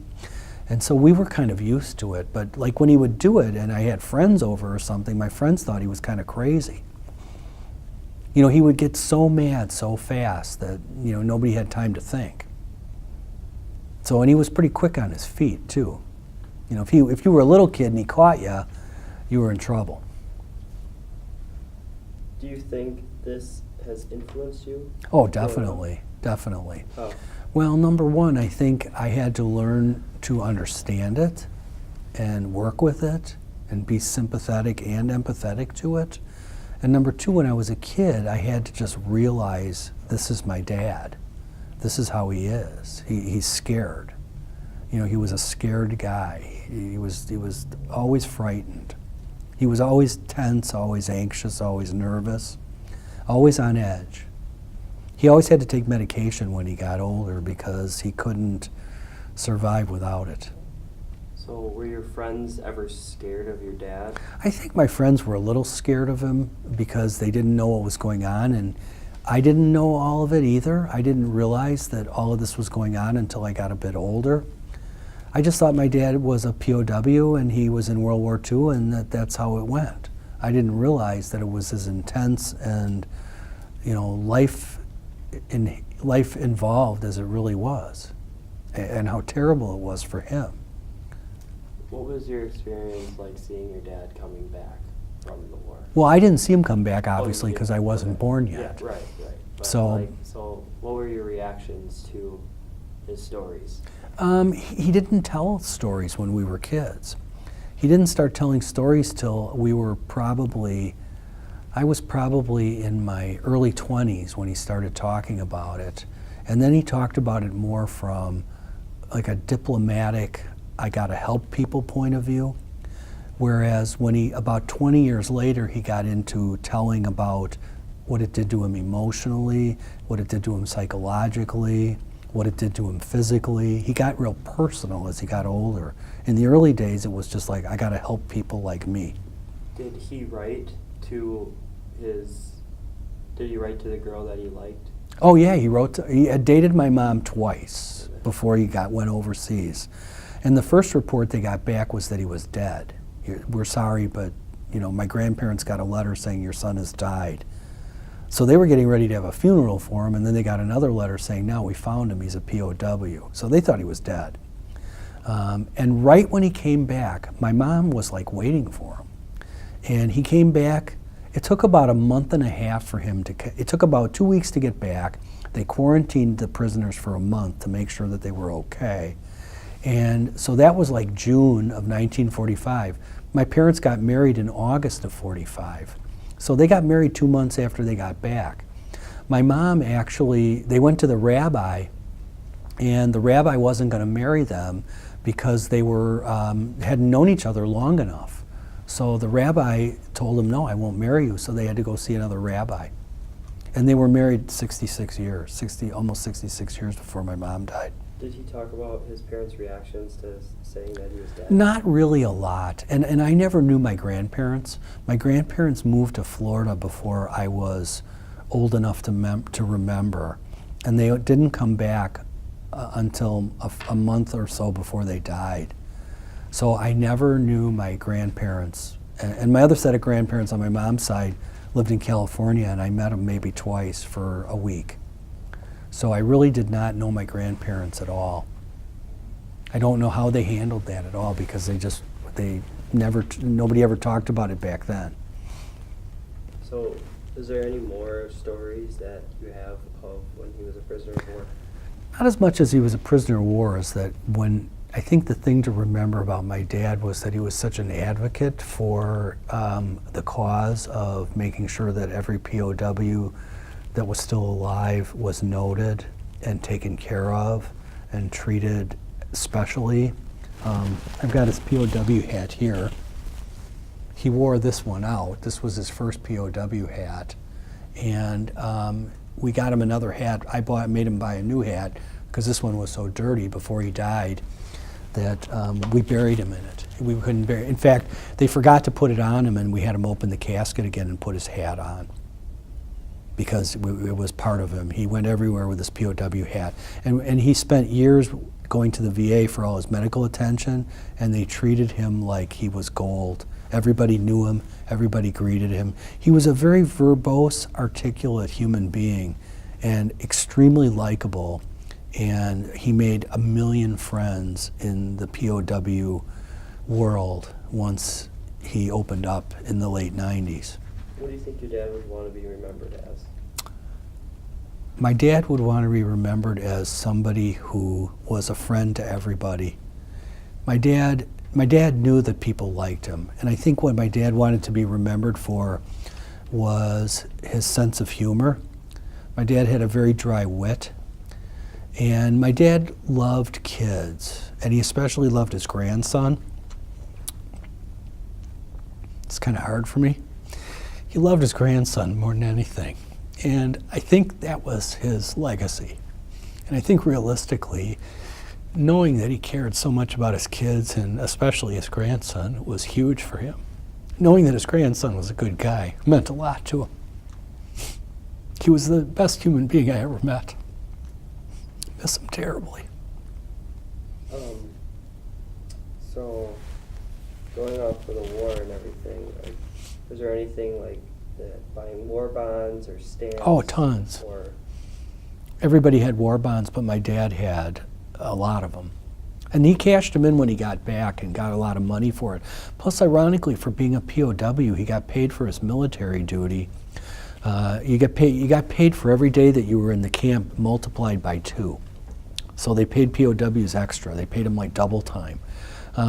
And so we were kind of used to it, but when he would do it and I had friends over or something, my friends thought he was kind of crazy. He would get so mad so fast that, nobody had time to think. So, and he was pretty quick on his feet too. If you were a little kid and he caught you, you were in trouble. Do you think this has influenced you? Oh, definitely, definitely. How? Well, number one, I think I had to learn to understand it and work with it and be sympathetic and empathetic to it. And number two, when I was a kid, I had to just realize this is my dad. This is how he is. He's scared. He was a scared guy. He was always frightened. He was always tense, always anxious, always nervous, always on edge. He always had to take medication when he got older because he couldn't survive without it. So were your friends ever scared of your dad? I think my friends were a little scared of him because they didn't know what was going on, and I didn't know all of it either. I didn't realize that all of this was going on until I got a bit older. I just thought my dad was a POW and he was in World War II and that's how it went. I didn't realize that it was as intense and life involved as it really was, and how terrible it was for him. What was your experience like seeing your dad coming back from the war? Well, I didn't see him come back, obviously, you because didn't. I wasn't Okay. born Yeah, yet. right. But So- so what were your reactions to his stories? He didn't tell stories when we were kids. He didn't start telling stories till I was probably in my early 20s when he started talking about it. And then he talked about it more from like a diplomatic, I gotta help people point of view. Whereas when about 20 years later, he got into telling about what it did to him emotionally, what it did to him psychologically, what it did to him physically. He got real personal as he got older. In the early days, it was just like, I gotta help people like me. Did he write to the girl that he liked? Oh yeah, he had dated my mom twice before he went overseas. And the first report they got back was that he was dead. We're sorry, but my grandparents got a letter saying your son has died. So they were getting ready to have a funeral for him, and then they got another letter saying, no, we found him, he's a POW. So they thought he was dead. And right when he came back, my mom was like waiting for him. And he came back. It took about a month and a half for him it took about 2 weeks to get back. They quarantined the prisoners for a month to make sure that they were okay. And so that was like June of 1945. My parents got married in August of 45. So they got married 2 months after they got back. My mom they went to the rabbi, and the rabbi wasn't going to marry them because they hadn't known each other long enough. So the rabbi told them, no, I won't marry you. So they had to go see another rabbi. And they were married 66 years, almost 66 years before my mom died. Did he talk about his parents' reactions to saying that he was dead? Not really a lot. And I never knew my grandparents. My grandparents moved to Florida before I was old enough to remember. And they didn't come back until a month or so before they died. So I never knew my grandparents. And my other set of grandparents on my mom's side lived in California, and I met them maybe twice for a week. So I really did not know my grandparents at all. I don't know how they handled that at all because nobody ever talked about it back then. So is there any more stories that you have of when he was a prisoner of war? Not as much as he was a prisoner of war as that I think the thing to remember about my dad was that he was such an advocate for the cause of making sure that every POW that was still alive was noted and taken care of and treated specially. I've got his POW hat here. He wore this one out. This was his first POW hat. And we got him another hat. Made him buy a new hat because this one was so dirty before he died that we buried him in it. We couldn't bury. In fact, they forgot to put it on him, and we had him open the casket again and put his hat on because it was part of him. He went everywhere with his POW hat, and he spent years going to the VA for all his medical attention, and they treated him like he was gold. Everybody knew him. Everybody greeted him. He was a very verbose, articulate human being, and extremely likable. And he made 1 million friends in the POW world once he opened up in the late 90s. What do you think your dad would want to be remembered as? My dad would want to be remembered as somebody who was a friend to everybody. My dad knew that people liked him, and I think what my dad wanted to be remembered for was his sense of humor. My dad had a very dry wit. And my dad loved kids, and he especially loved his grandson. It's kind of hard for me. He loved his grandson more than anything. And I think that was his legacy. And I think realistically, knowing that he cared so much about his kids, and especially his grandson, was huge for him. Knowing that his grandson was a good guy meant a lot to him. He was the best human being I ever met. Miss him terribly. So, going off for the war and everything, was there anything like buying war bonds or stamps? Oh, tons. Or Everybody had war bonds, but my dad had a lot of them. And he cashed them in when he got back and got a lot of money for it. Plus, ironically, for being a POW, he got paid for his military duty. You got paid for every day that you were in the camp multiplied by 2. So they paid POWs extra. They paid him like double time.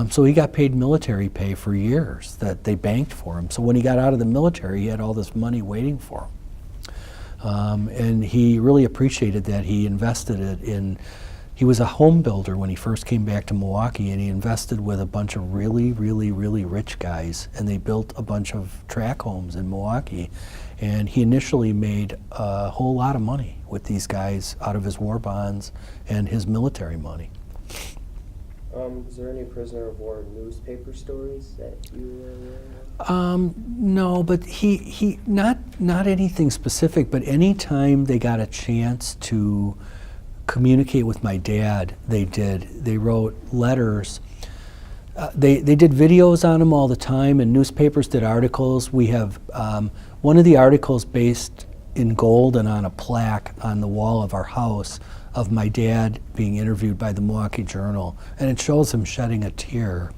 So he got paid military pay for years that they banked for him. So when he got out of the military, he had all this money waiting for him. And he really appreciated that. He invested it in, he was a home builder when he first came back to Milwaukee, and he invested with a bunch of really, really, really rich guys, and they built a bunch of tract homes in Milwaukee. And he initially made a whole lot of money with these guys out of his war bonds and his military money. Is there any prisoner of war newspaper stories that you were aware of? No, but he not anything specific, but anytime they got a chance to communicate with my dad, they did. They wrote letters. They did videos on him all the time, and newspapers did articles. We have one of the articles based in gold and on a plaque on the wall of our house of my dad being interviewed by the Milwaukee Journal, and it shows him shedding a tear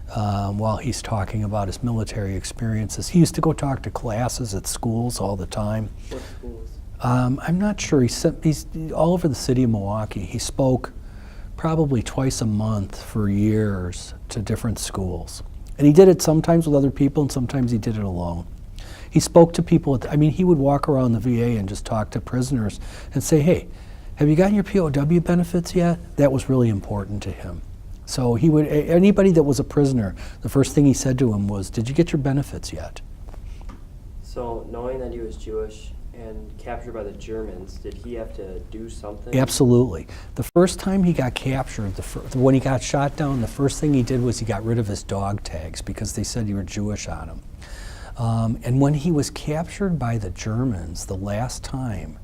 while he's talking about his military experiences. He used to go talk to classes at schools all the time. What schools? I'm not sure. He's all over the city of Milwaukee. He spoke probably twice a month for years to different schools. And he did it sometimes with other people, and sometimes he did it alone. He spoke to people, he would walk around the VA and just talk to prisoners and say, hey, have you gotten your POW benefits yet? That was really important to him. So he would, anybody that was a prisoner, the first thing he said to him was, did you get your benefits yet? So knowing that he was Jewish and captured by the Germans, did he have to do something? Absolutely. The first time he got captured, when he got shot down, the first thing he did was he got rid of his dog tags because they said you were Jewish on him. And when he was captured by the Germans the last time,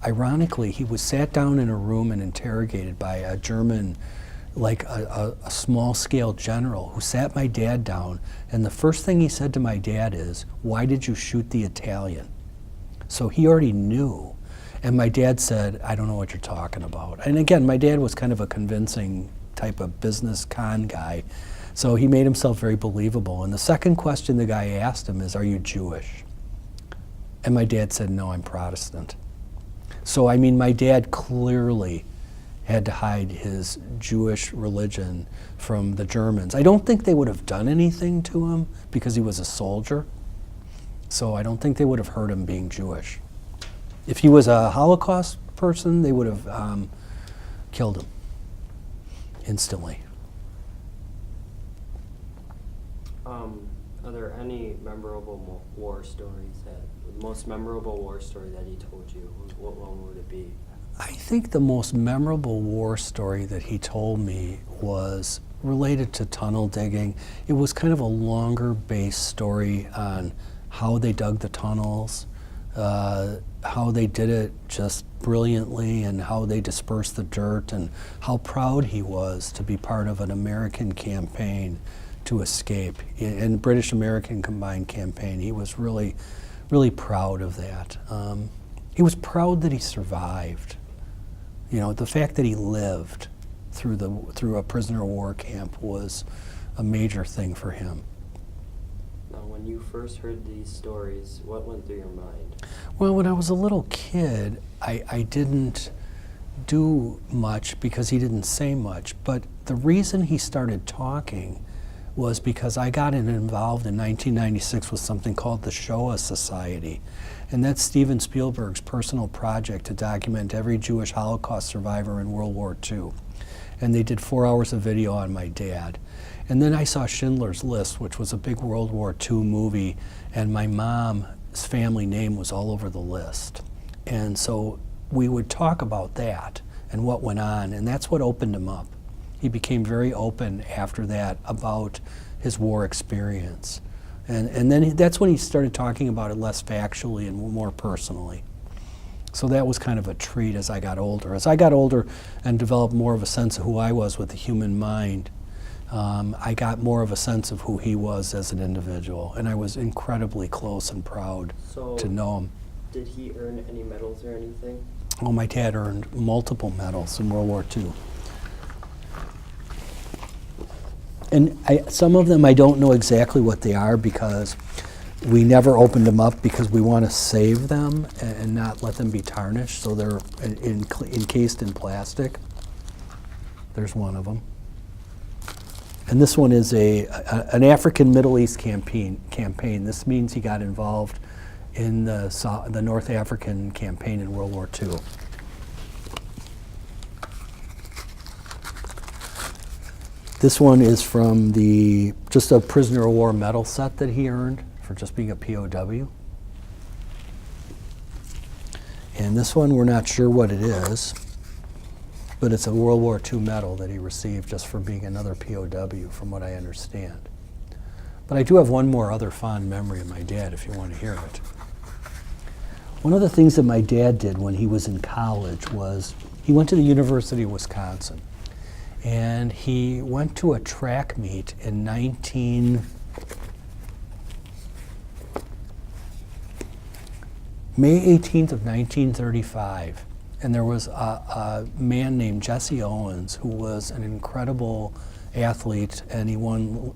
ironically, he was sat down in a room and interrogated by a German, like a small-scale general who sat my dad down, and the first thing he said to my dad is, why did you shoot the Italian? So he already knew. And my dad said, I don't know what you're talking about. And again, my dad was kind of a convincing type of business con guy. So he made himself very believable. And the second question the guy asked him is, are you Jewish? And my dad said, no, I'm Protestant. So, my dad clearly had to hide his Jewish religion from the Germans. I don't think they would have done anything to him because he was a soldier. So I don't think they would have hurt him being Jewish. If he was a Holocaust person, they would have killed him instantly. Are there any memorable war stories the most memorable war story that he told you, what one would it be? I think the most memorable war story that he told me was related to tunnel digging. It was kind of a longer based story on how they dug the tunnels, how they did it just brilliantly, and how they dispersed the dirt, and how proud he was to be part of an American campaign to escape. In British-American combined campaign, he was really, really proud of that. He was proud that he survived. The fact that he lived through a prisoner of war camp was a major thing for him. Now, when you first heard these stories, what went through your mind? Well, when I was a little kid, I didn't do much because he didn't say much. But the reason he started talking was because I got involved in 1996 with something called the Shoah Society. And that's Steven Spielberg's personal project to document every Jewish Holocaust survivor in World War II. And they did 4 hours of video on my dad. And then I saw Schindler's List, which was a big World War II movie, and my mom's family name was all over the list. And so we would talk about that and what went on, and that's what opened him up. He became very open after that about his war experience. And then that's when he started talking about it less factually and more personally. So that was kind of a treat as I got older. As I got older and developed more of a sense of who I was with the human mind, I got more of a sense of who he was as an individual, and I was incredibly close and proud to know him. Did he earn any medals or anything? Oh, my dad earned multiple medals in World War II. And some of them I don't know exactly what they are because we never opened them up because we want to save them and not let them be tarnished. So they're encased in plastic. There's one of them. And this one is an African Middle East campaign. This means he got involved in the North African campaign in World War II. This one is from just a prisoner of war medal set that he earned for just being a POW. And this one, we're not sure what it is, but it's a World War II medal that he received just for being another POW, from what I understand. But I do have one more other fond memory of my dad, if you want to hear it. One of the things that my dad did when he was in college was he went to the University of Wisconsin. And he went to a track meet in May 18th of 1935. And there was a man named Jesse Owens who was an incredible athlete, and he won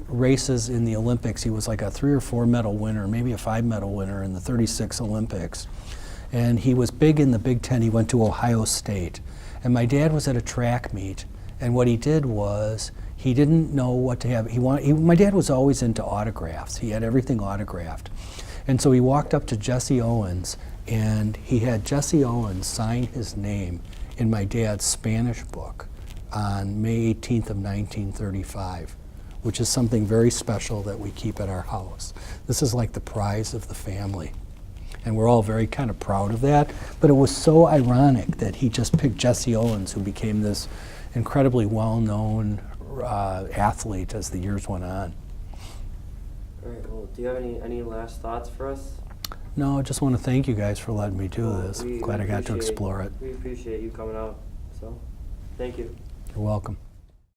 races in the Olympics. He was like a 3 or 4 medal winner, maybe a 5 medal winner in the 36 Olympics. And he was big in the Big Ten. He went to Ohio State. And my dad was at a track meet, and what he did was he didn't know what to have. My dad was always into autographs. He had everything autographed. And so he walked up to Jesse Owens, and he had Jesse Owens sign his name in my dad's Spanish book on May 18th of 1935, which is something very special that we keep at our house. This is like the prize of the family. And we're all very kind of proud of that. But it was so ironic that he just picked Jesse Owens, who became this incredibly well-known athlete as the years went on. All right, well, do you have any last thoughts for us? No, I just want to thank you guys for letting me do this. Glad I got to explore it. We appreciate you coming out, so thank you. You're welcome.